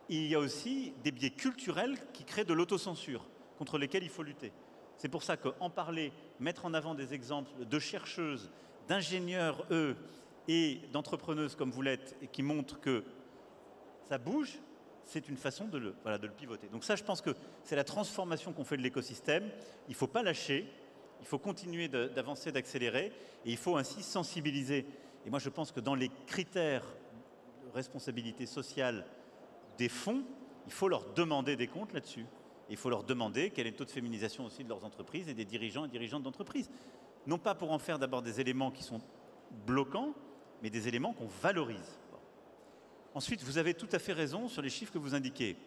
Il y a aussi des biais culturels qui créent de l'autocensure, contre lesquels il faut lutter. C'est pour ça qu'en parler, mettre en avant des exemples de chercheuses, d'ingénieurs, eux, et d'entrepreneuses comme vous l'êtes, et qui montrent que ça bouge, c'est une façon de le pivoter. Donc ça, je pense que c'est la transformation qu'on fait de l'écosystème. Il ne faut pas lâcher, il faut continuer d'avancer, d'accélérer, et il faut ainsi sensibiliser. Et moi, je pense que dans les critères de responsabilité sociale des fonds, il faut leur demander des comptes là-dessus. Il faut leur demander quel est le taux de féminisation aussi de leurs entreprises et des dirigeants et dirigeantes d'entreprises. Non pas pour en faire d'abord des éléments qui sont bloquants, mais des éléments qu'on valorise. Ensuite, vous avez tout à fait raison sur les chiffres que vous indiquez.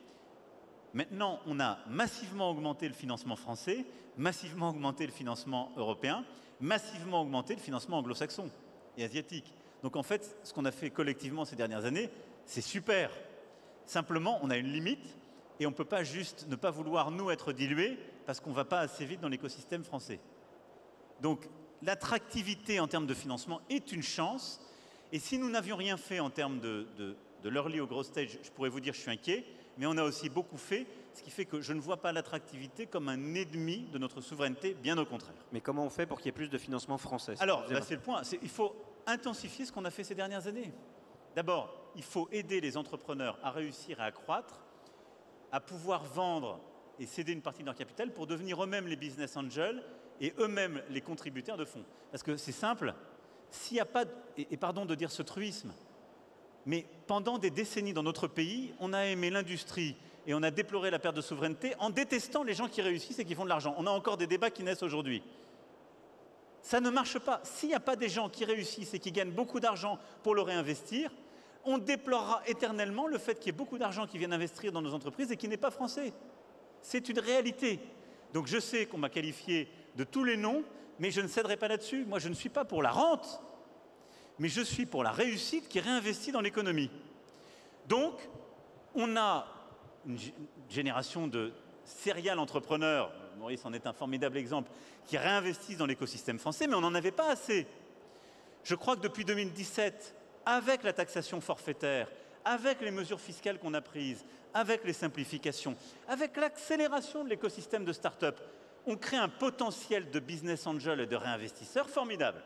Maintenant, on a massivement augmenté le financement français, massivement augmenté le financement européen, massivement augmenté le financement anglo-saxon et asiatique. Donc en fait, ce qu'on a fait collectivement ces dernières années, c'est super. Simplement, on a une limite et on ne peut pas juste ne pas vouloir, nous, être dilués parce qu'on ne va pas assez vite dans l'écosystème français. Donc l'attractivité en termes de financement est une chance. Et si nous n'avions rien fait en termes de l'early au growth stage, je pourrais vous dire que je suis inquiet, mais on a aussi beaucoup fait, ce qui fait que je ne vois pas l'attractivité comme un ennemi de notre souveraineté, bien au contraire. Mais comment on fait pour qu'il y ait plus de financement français? Alors, c'est le point. Il faut intensifier ce qu'on a fait ces dernières années. D'abord, il faut aider les entrepreneurs à réussir à accroître, à pouvoir vendre et céder une partie de leur capital pour devenir eux-mêmes les business angels et eux-mêmes les contributeurs de fonds. Parce que c'est simple, s'il n'y a pas, et pardon de dire ce truisme, mais pendant des décennies dans notre pays, on a aimé l'industrie et on a déploré la perte de souveraineté en détestant les gens qui réussissent et qui font de l'argent. On a encore des débats qui naissent aujourd'hui. Ça ne marche pas. S'il n'y a pas des gens qui réussissent et qui gagnent beaucoup d'argent pour le réinvestir, on déplorera éternellement le fait qu'il y ait beaucoup d'argent qui viennent investir dans nos entreprises et qui n'est pas français. C'est une réalité. Donc je sais qu'on m'a qualifié de tous les noms, mais je ne céderai pas là-dessus. Moi, je ne suis pas pour la rente, mais je suis pour la réussite qui réinvestit dans l'économie. Donc, on a une génération de serial entrepreneurs, Maurice en est un formidable exemple, qui réinvestissent dans l'écosystème français, mais on n'en avait pas assez. Je crois que depuis 2017, avec la taxation forfaitaire, avec les mesures fiscales qu'on a prises, avec les simplifications, avec l'accélération de l'écosystème de start-up, on crée un potentiel de business angel et de réinvestisseurs formidable.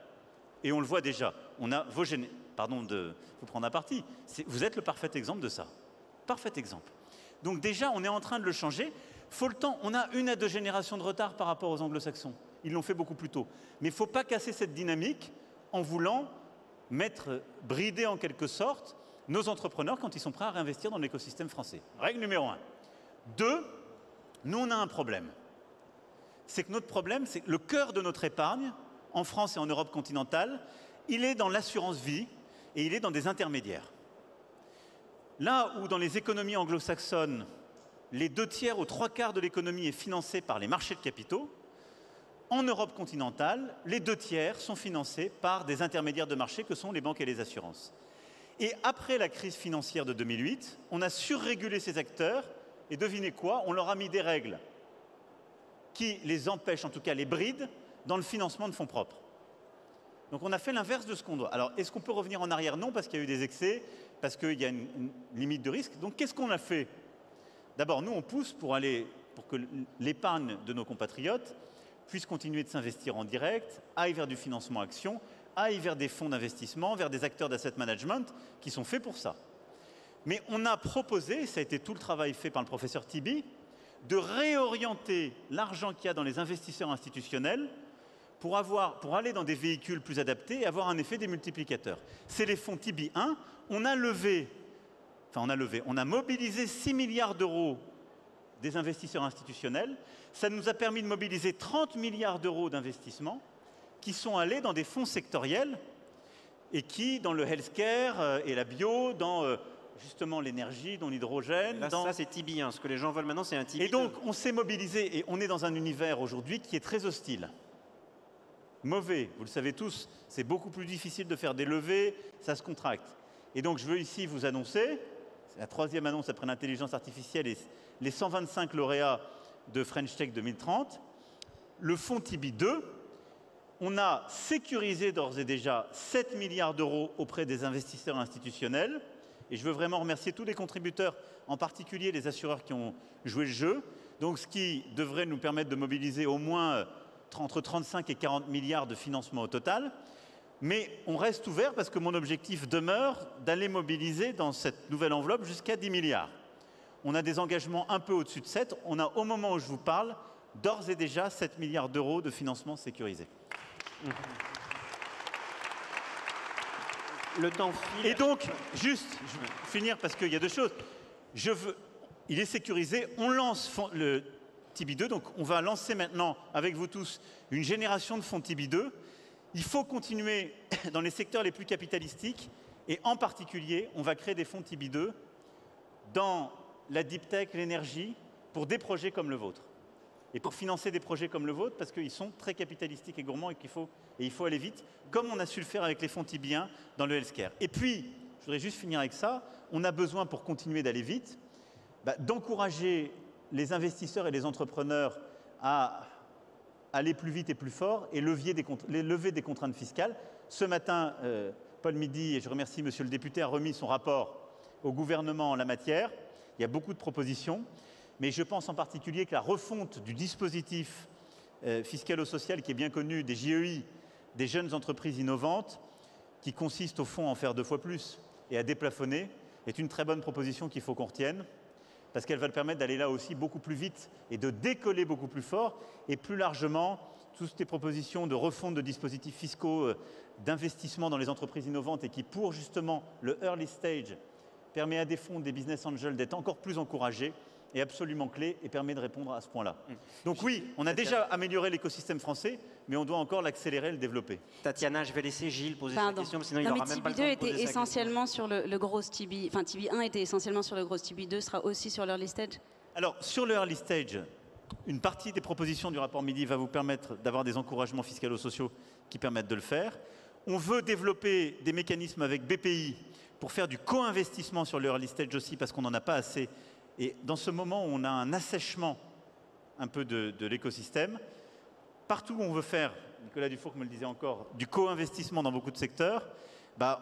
Et on le voit déjà. On a pardon de vous prendre à partie. Vous êtes le parfait exemple de ça. Parfait exemple. Donc déjà, on est en train de le changer. Faut le temps. On a 1 à 2 générations de retard par rapport aux anglo-saxons. Ils l'ont fait beaucoup plus tôt. Mais il ne faut pas casser cette dynamique en voulant brider en quelque sorte nos entrepreneurs quand ils sont prêts à réinvestir dans l'écosystème français. Règle numéro 1. 2, nous on a un problème. C'est que notre problème, c'est que le cœur de notre épargne, en France et en Europe continentale, il est dans l'assurance vie et il est dans des intermédiaires. Là où dans les économies anglo-saxonnes, les 2/3 aux 3/4 de l'économie est financée par les marchés de capitaux, en Europe continentale, les 2/3 sont financés par des intermédiaires de marché que sont les banques et les assurances. Et après la crise financière de 2008, on a surrégulé ces acteurs et devinez quoi? On leur a mis des règles qui les empêchent, en tout cas les brident, dans le financement de fonds propres. Donc on a fait l'inverse de ce qu'on doit. Alors est-ce qu'on peut revenir en arrière? Non, parce qu'il y a eu des excès, parce qu'il y a une limite de risque. Donc qu'est-ce qu'on a fait? D'abord, nous on pousse pour que l'épargne de nos compatriotes puisse continuer de s'investir en direct, aille vers du financement action, aille vers des fonds d'investissement, vers des acteurs d'asset management qui sont faits pour ça. Mais on a proposé, ça a été tout le travail fait par le professeur Tibi, de réorienter l'argent qu'il y a dans les investisseurs institutionnels pour aller dans des véhicules plus adaptés et avoir un effet démultiplicateur. C'est les fonds Tibi 1. On a mobilisé 6 milliards d'euros des investisseurs institutionnels. Ça nous a permis de mobiliser 30 milliards d'euros d'investissements qui sont allés dans des fonds sectoriels et qui, dans le healthcare et la bio, dans justement l'énergie, dans l'hydrogène. Là, ça, c'est Tibi 1. Ce que les gens veulent maintenant, c'est un Tibi 2. Et donc, on s'est mobilisé et on est dans un univers aujourd'hui qui est très hostile. Mauvais, vous le savez tous, c'est beaucoup plus difficile de faire des levées, ça se contracte. Et donc, je veux ici vous annoncer, la troisième annonce après l'intelligence artificielle et les 125 lauréats de French Tech 2030. Le fonds Tibi 2, on a sécurisé d'ores et déjà 7 milliards d'euros auprès des investisseurs institutionnels. Et je veux vraiment remercier tous les contributeurs, en particulier les assureurs qui ont joué le jeu. Donc, ce qui devrait nous permettre de mobiliser au moins entre 35 et 40 milliards de financement au total. Mais on reste ouvert parce que mon objectif demeure d'aller mobiliser dans cette nouvelle enveloppe jusqu'à 10 milliards. On a des engagements un peu au-dessus de 7. On a, au moment où je vous parle, d'ores et déjà 7 milliards d'euros de financement sécurisé. Le temps file. Et donc, juste, je vais finir parce qu'il y a deux choses. Il est sécurisé, on lance le Tibi 2, donc on va lancer maintenant avec vous tous une génération de fonds Tibi 2. Il faut continuer dans les secteurs les plus capitalistiques et en particulier, on va créer des fonds Tibi 2 dans la deep tech, l'énergie, pour des projets comme le vôtre. Et pour financer des projets comme le vôtre, parce qu'ils sont très capitalistiques et gourmands et il faut aller vite, comme on a su le faire avec les fonds Tibi 1 dans le healthcare. Et puis, je voudrais juste finir avec ça, on a besoin pour continuer d'aller vite, d'encourager les investisseurs et les entrepreneurs à aller plus vite et plus fort et lever des contraintes fiscales. Ce matin, Paul Midi, et je remercie Monsieur le député, a remis son rapport au gouvernement en la matière. Il y a beaucoup de propositions, mais je pense en particulier que la refonte du dispositif fiscalo-social qui est bien connu des JEI, des jeunes entreprises innovantes, qui consiste au fond à en faire 2 fois plus et à déplafonner, est une très bonne proposition qu'il faut qu'on retienne, parce qu'elle va permettre d'aller là aussi beaucoup plus vite et de décoller beaucoup plus fort. Et plus largement, toutes ces propositions de refonte de dispositifs fiscaux, d'investissement dans les entreprises innovantes et qui, pour justement le early stage, permet à des fonds, des business angels d'être encore plus encouragés, est absolument clé et permet de répondre à ce point-là. Donc oui, on a déjà amélioré l'écosystème français, mais on doit encore l'accélérer et le développer. Tatiana, je vais laisser Gilles poser sa question, sinon il n'aura même pas le temps de poser sa question. Tibi 2 était essentiellement sur le gros Tibi, enfin Tibi 1 était essentiellement sur le gros, Tibi 2 sera aussi sur l'early stage. Alors, sur le early stage, une partie des propositions du rapport Midi va vous permettre d'avoir des encouragements fiscalo-sociaux qui permettent de le faire. On veut développer des mécanismes avec BPI pour faire du co-investissement sur le early stage aussi, parce qu'on n'en a pas assez. Et dans ce moment où on a un assèchement un peu de l'écosystème, partout où on veut faire, Nicolas Dufour me le disait encore, du co-investissement dans beaucoup de secteurs,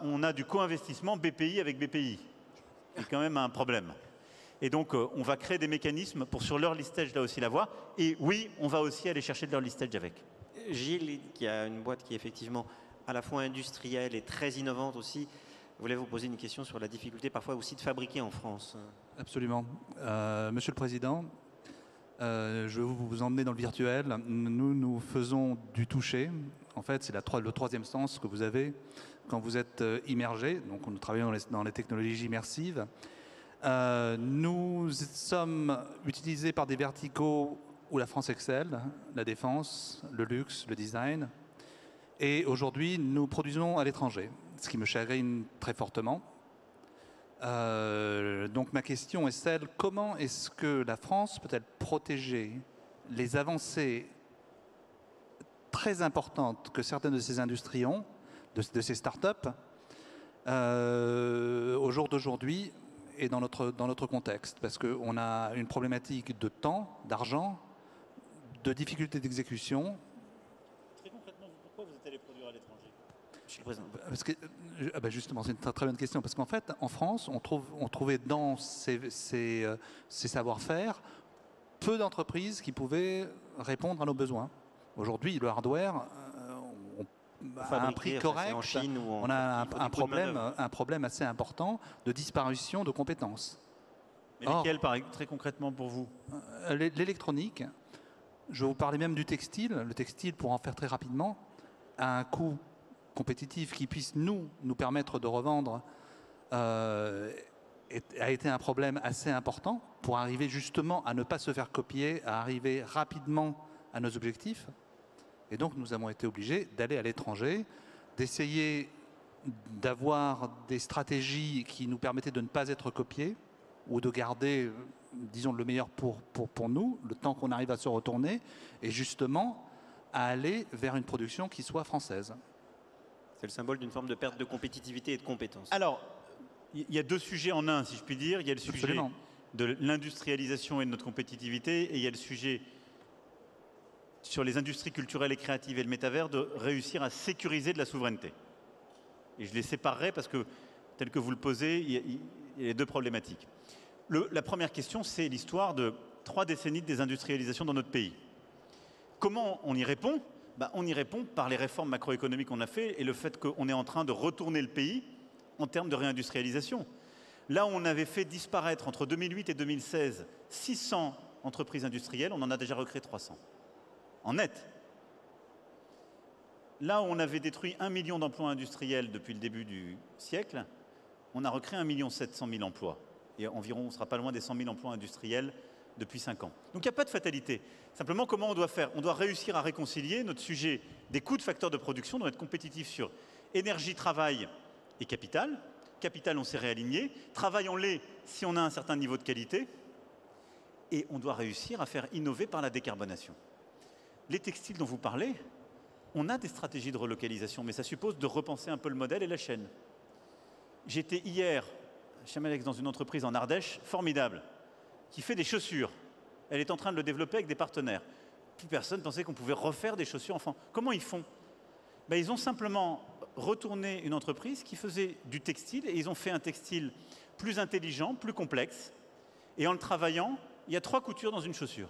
on a du co-investissement BPI avec BPI. C'est quand même un problème. Et donc, on va créer des mécanismes pour sur l'early stage là aussi l'avoir. Et oui, on va aussi aller chercher de l'early stage avec. Gilles, qui a une boîte qui est effectivement à la fois industrielle et très innovante aussi, voulais vous poser une question sur la difficulté parfois aussi de fabriquer en France. Absolument. Monsieur le Président, je vais vous emmener dans le virtuel. Nous faisons du toucher. En fait, c'est le troisième sens que vous avez quand vous êtes immergé. Donc, nous travaillons dans les technologies immersives. Nous sommes utilisés par des verticaux où la France excelle, la défense, le luxe, le design. Et aujourd'hui, nous produisons à l'étranger, ce qui me chagrine très fortement. Donc ma question est celle, comment est-ce que la France peut-elle protéger les avancées très importantes que certaines de ces industries ont, de ces start-up, au jour d'aujourd'hui et dans notre contexte? Parce qu'on a une problématique de temps, d'argent, de difficultés d'exécution. Très concrètement, pourquoi vous êtes allé produire à l'étranger? Monsieur le Président. Parce que, justement, c'est une très bonne question. Parce qu'en fait, en France, on trouvait dans ces savoir-faire peu d'entreprises qui pouvaient répondre à nos besoins. Aujourd'hui, le hardware, à un prix correct, en Chine, on a un problème assez important de disparition de compétences. Mais lesquelles, très concrètement pour vous? L'électronique, je vais vous parler même du textile. Le textile, pour en faire très rapidement, a un coût compétitif qui puisse nous permettre de revendre a été un problème assez important pour arriver justement à ne pas se faire copier, à arriver rapidement à nos objectifs. Et donc nous avons été obligés d'aller à l'étranger, d'essayer d'avoir des stratégies qui nous permettaient de ne pas être copiés ou de garder, disons, le meilleur pour nous, le temps qu'on arrive à se retourner, et justement à aller vers une production qui soit française. C'est le symbole d'une forme de perte de compétitivité et de compétences. Alors, il y a deux sujets en un, si je puis dire. Il y a le sujet Absolument. de l'industrialisation et de notre compétitivité, et il y a le sujet sur les industries culturelles et créatives et le métavers de réussir à sécuriser de la souveraineté. Et je les séparerai parce que, tel que vous le posez, il y a les deux problématiques. La première question, c'est l'histoire de 3 décennies de désindustrialisation dans notre pays. Comment on y répond? On y répond par les réformes macroéconomiques qu'on a fait et le fait qu'on est en train de retourner le pays en termes de réindustrialisation. Là où on avait fait disparaître entre 2008 et 2016 600 entreprises industrielles, on en a déjà recréé 300. En net. Là où on avait détruit 1 million d'emplois industriels depuis le début du siècle, on a recréé 1 700 000 emplois. Et environ, on ne sera pas loin des 100 000 emplois industriels depuis 5 ans. Donc il n'y a pas de fatalité. Simplement, comment on doit faire? On doit réussir à réconcilier notre sujet des coûts de facteurs de production, on doit être compétitif sur énergie, travail et capital. Capital, on s'est réaligné. Travaillons-les si on a un certain niveau de qualité. Et on doit réussir à faire innover par la décarbonation. Les textiles dont vous parlez, on a des stratégies de relocalisation, mais ça suppose de repenser un peu le modèle et la chaîne. J'étais hier chez Malex dans une entreprise en Ardèche, formidable, qui fait des chaussures. Elle est en train de le développer avec des partenaires. Plus personne pensait qu'on pouvait refaire des chaussures enfants. Comment ils font? Ils ont simplement retourné une entreprise qui faisait du textile et ils ont fait un textile plus intelligent, plus complexe. Et en le travaillant, il y a 3 coutures dans une chaussure.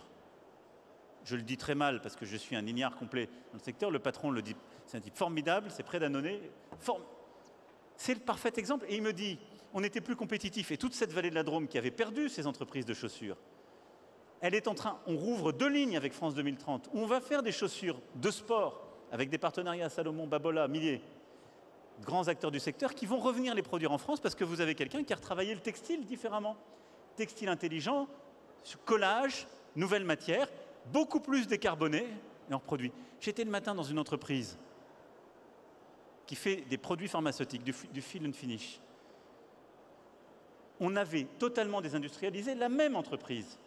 Je le dis très mal parce que je suis un ignare complet dans le secteur. Le patron le dit, c'est un type formidable, c'est près d'Annonay. C'est le parfait exemple. Et il me dit, on était plus compétitif. Et toute cette vallée de la Drôme qui avait perdu ses entreprises de chaussures, elle est en train, on rouvre 2 lignes avec France 2030, où on va faire des chaussures de sport avec des partenariats Salomon, Babola, Millet, grands acteurs du secteur qui vont revenir les produire en France parce que vous avez quelqu'un qui a retravaillé le textile différemment. Textile intelligent, collage, nouvelles matières, beaucoup plus décarboné et en produit. J'étais le matin dans une entreprise qui fait des produits pharmaceutiques, du fill and finish. On avait totalement désindustrialisé la même entreprise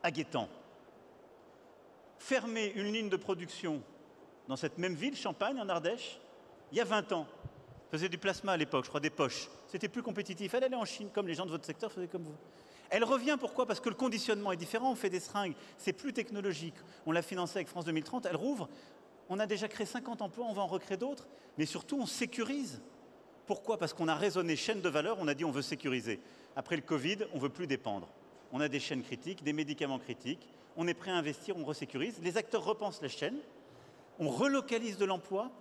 à Guétan. Fermé une ligne de production dans cette même ville, Champagne, en Ardèche, il y a 20 ans. Faisait du plasma à l'époque, je crois, des poches. C'était plus compétitif. Elle allait en Chine, comme les gens de votre secteur faisaient comme vous. Elle revient, pourquoi? Parce que le conditionnement est différent, on fait des seringues, c'est plus technologique. On l'a financé avec France 2030, elle rouvre. On a déjà créé 50 emplois, on va en recréer d'autres, mais surtout on sécurise. Pourquoi? Parce qu'on a raisonné chaîne de valeur, on a dit on veut sécuriser. Après le Covid, on ne veut plus dépendre. On a des chaînes critiques, des médicaments critiques, on est prêt à investir, on resécurise. Les acteurs repensent la chaîne, on relocalise de l'emploi,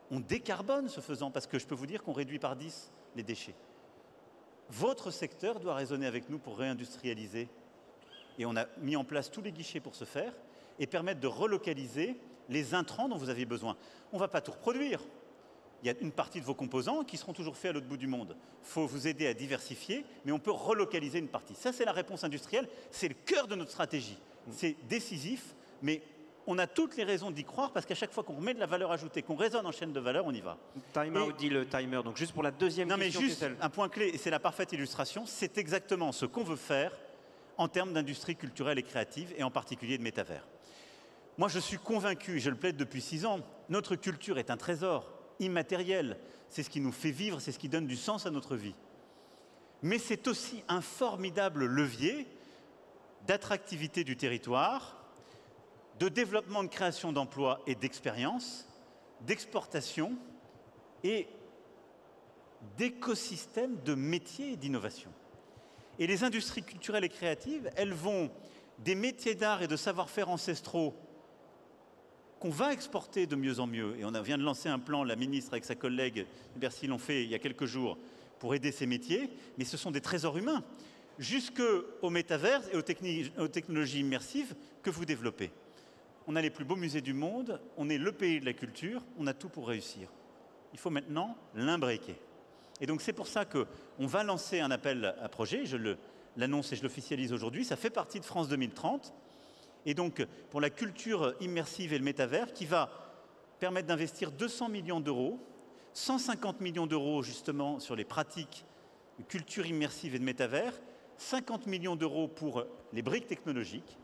on décarbone ce faisant, parce que je peux vous dire qu'on réduit par 10 les déchets. Votre secteur doit raisonner avec nous pour réindustrialiser. Et on a mis en place tous les guichets pour ce faire et permettre de relocaliser les intrants dont vous avez besoin. On ne va pas tout reproduire. Il y a une partie de vos composants qui seront toujours faits à l'autre bout du monde. Il faut vous aider à diversifier, mais on peut relocaliser une partie. Ça, c'est la réponse industrielle. C'est le cœur de notre stratégie. C'est décisif, mais on a toutes les raisons d'y croire parce qu'à chaque fois qu'on remet de la valeur ajoutée, qu'on raisonne en chaîne de valeur, on y va. Time out, dit le timer. Donc juste pour la deuxième question. Non, mais juste un point clé, et c'est la parfaite illustration, c'est exactement ce qu'on veut faire en termes d'industrie culturelle et créative, et en particulier de métavers. Moi, je suis convaincu, et je le plaide depuis 6 ans, notre culture est un trésor immatériel. C'est ce qui nous fait vivre, c'est ce qui donne du sens à notre vie. Mais c'est aussi un formidable levier d'attractivité du territoire, de développement de création d'emplois et d'expérience, d'exportation et d'écosystèmes de métiers et d'innovation. Et les industries culturelles et créatives, elles vont des métiers d'art et de savoir-faire ancestraux qu'on va exporter de mieux en mieux. Et on vient de lancer un plan, la ministre avec sa collègue Bercy l'ont fait il y a quelques jours, pour aider ces métiers, mais ce sont des trésors humains, jusqu'au métavers et aux technologies immersives que vous développez. On a les plus beaux musées du monde, on est le pays de la culture, on a tout pour réussir. Il faut maintenant l'imbriquer. Et donc c'est pour ça qu'on va lancer un appel à projet, je l'annonce et je l'officialise aujourd'hui, ça fait partie de France 2030, et donc pour la culture immersive et le métavers, qui va permettre d'investir 200 millions d'euros, 150 millions d'euros justement sur les pratiques de culture immersive et de métavers, 50 millions d'euros pour les briques technologiques.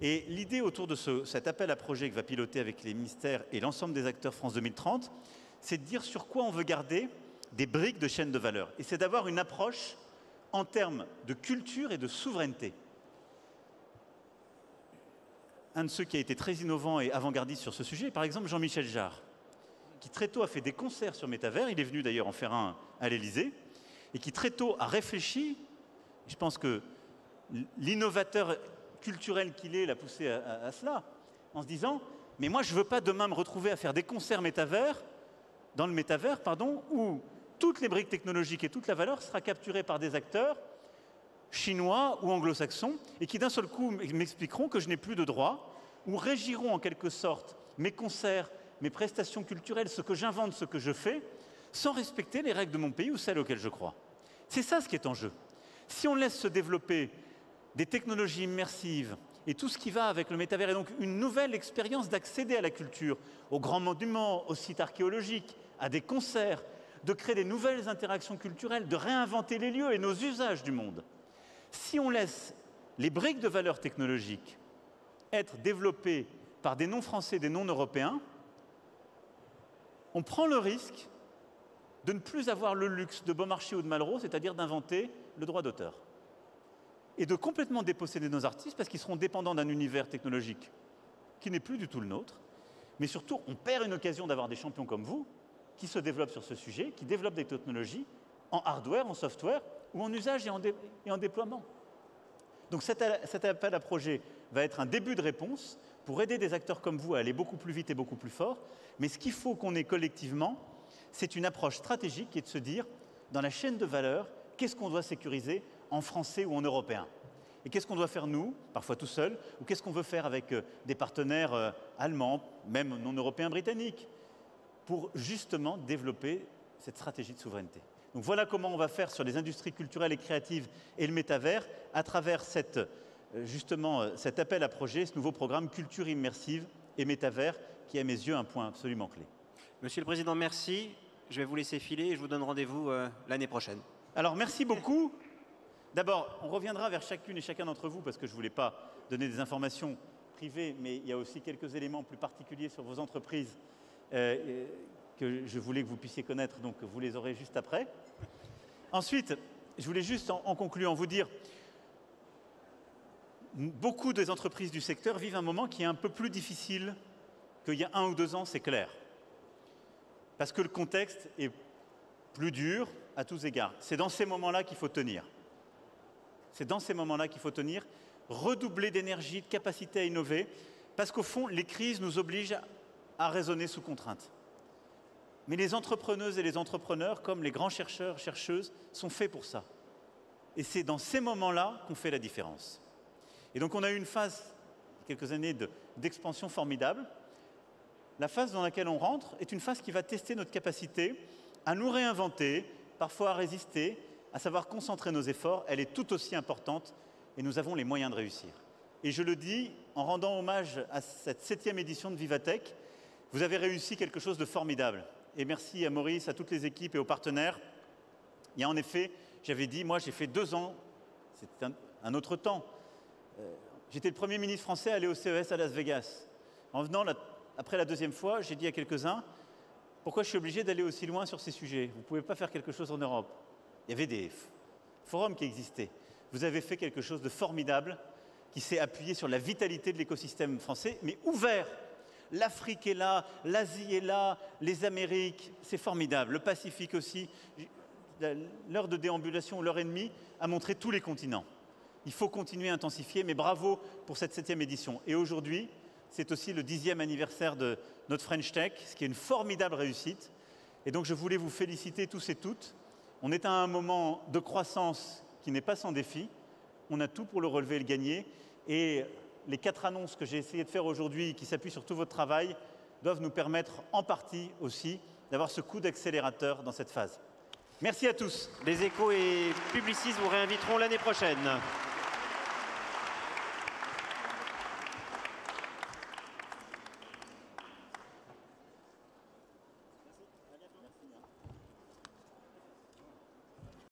Et l'idée autour de cet appel à projet que va piloter avec les ministères et l'ensemble des acteurs France 2030, c'est de dire sur quoi on veut garder des briques de chaîne de valeur. Et c'est d'avoir une approche en termes de culture et de souveraineté. Un de ceux qui a été très innovant et avant-gardiste sur ce sujet est par exemple Jean-Michel Jarre, qui très tôt a fait des concerts sur métavers, il est venu d'ailleurs en faire un à l'Élysée, et qui très tôt a réfléchi, je pense que l'innovateur culturel qu'il est l'a poussé à cela, en se disant « mais moi je ne veux pas demain me retrouver à faire des concerts métavers, dans le métavers, où toutes les briques technologiques et toute la valeur sera capturée par des acteurs chinois ou anglo-saxons, et qui d'un seul coup m'expliqueront que je n'ai plus de droits, ou régiront en quelque sorte mes concerts, mes prestations culturelles, ce que j'invente, ce que je fais, sans respecter les règles de mon pays ou celles auxquelles je crois. C'est ça ce qui est en jeu. Si on laisse se développer des technologies immersives et tout ce qui va avec le métavers, et donc une nouvelle expérience d'accéder à la culture, aux grands monuments, aux sites archéologiques, à des concerts, de créer des nouvelles interactions culturelles, de réinventer les lieux et nos usages du monde. Si on laisse les briques de valeur technologique être développées par des non-français, des non-européens, on prend le risque de ne plus avoir le luxe de Beaumarchais ou de Malraux, c'est-à-dire d'inventer le droit d'auteur. Et de complètement déposséder nos artistes parce qu'ils seront dépendants d'un univers technologique qui n'est plus du tout le nôtre. Mais surtout, on perd une occasion d'avoir des champions comme vous qui se développent sur ce sujet, qui développent des technologies en hardware, en software, ou en usage et en déploiement. Donc cet appel à projet va être un début de réponse pour aider des acteurs comme vous à aller beaucoup plus vite et beaucoup plus fort. Mais ce qu'il faut qu'on ait collectivement, c'est une approche stratégique qui est de se dire, dans la chaîne de valeur, qu'est-ce qu'on doit sécuriser en français ou en européen? Et qu'est-ce qu'on doit faire nous, parfois tout seul, ou qu'est-ce qu'on veut faire avec des partenaires allemands, même non européens, britanniques, pour justement développer cette stratégie de souveraineté. Donc voilà comment on va faire sur les industries culturelles et créatives et le métavers à travers justement cet appel à projet, ce nouveau programme Culture immersive et métavers qui est à mes yeux un point absolument clé. Monsieur le Président, merci. Je vais vous laisser filer et je vous donne rendez-vous l'année prochaine. Alors merci beaucoup. D'abord, on reviendra vers chacune et chacun d'entre vous parce que je ne voulais pas donner des informations privées, mais il y a aussi quelques éléments plus particuliers sur vos entreprises que je voulais que vous puissiez connaître, donc vous les aurez juste après. Ensuite, je voulais juste en concluant vous dire, beaucoup des entreprises du secteur vivent un moment qui est un peu plus difficile qu'il y a 1 ou 2 ans, c'est clair. Parce que le contexte est plus dur à tous égards. C'est dans ces moments-là qu'il faut tenir. C'est dans ces moments-là qu'il faut tenir, redoubler d'énergie, de capacité à innover, parce qu'au fond, les crises nous obligent à raisonner sous contrainte. Mais les entrepreneuses et les entrepreneurs, comme les grands chercheurs, chercheuses, sont faits pour ça. Et c'est dans ces moments-là qu'on fait la différence. Et donc on a eu une phase, quelques années d'expansion formidable. La phase dans laquelle on rentre est une phase qui va tester notre capacité à nous réinventer, parfois à résister, à savoir concentrer nos efforts. Elle est tout aussi importante et nous avons les moyens de réussir. Et je le dis en rendant hommage à cette 7e édition de Vivatech, vous avez réussi quelque chose de formidable. Et merci à Maurice, à toutes les équipes et aux partenaires. Il y a en effet, j'avais dit, moi j'ai fait 2 ans, c'était un autre temps. J'étais le premier ministre français à aller au CES à Las Vegas. En venant, après la 2e fois, j'ai dit à quelques-uns, pourquoi je suis obligé d'aller aussi loin sur ces sujets? Vous ne pouvez pas faire quelque chose en Europe. Il y avait des forums qui existaient. Vous avez fait quelque chose de formidable qui s'est appuyé sur la vitalité de l'écosystème français, mais ouvert. L'Afrique est là, l'Asie est là, les Amériques, c'est formidable. Le Pacifique aussi. L'heure de déambulation, l'heure et demie, a montré tous les continents. Il faut continuer à intensifier, mais bravo pour cette 7e édition. Et aujourd'hui, c'est aussi le 10e anniversaire de notre French Tech, ce qui est une formidable réussite. Et donc je voulais vous féliciter tous et toutes. On est à un moment de croissance qui n'est pas sans défi. On a tout pour le relever et le gagner. Et les 4 annonces que j'ai essayé de faire aujourd'hui, qui s'appuient sur tout votre travail, doivent nous permettre en partie aussi d'avoir ce coup d'accélérateur dans cette phase. Merci à tous. Les Échos et Publicis vous réinviteront l'année prochaine.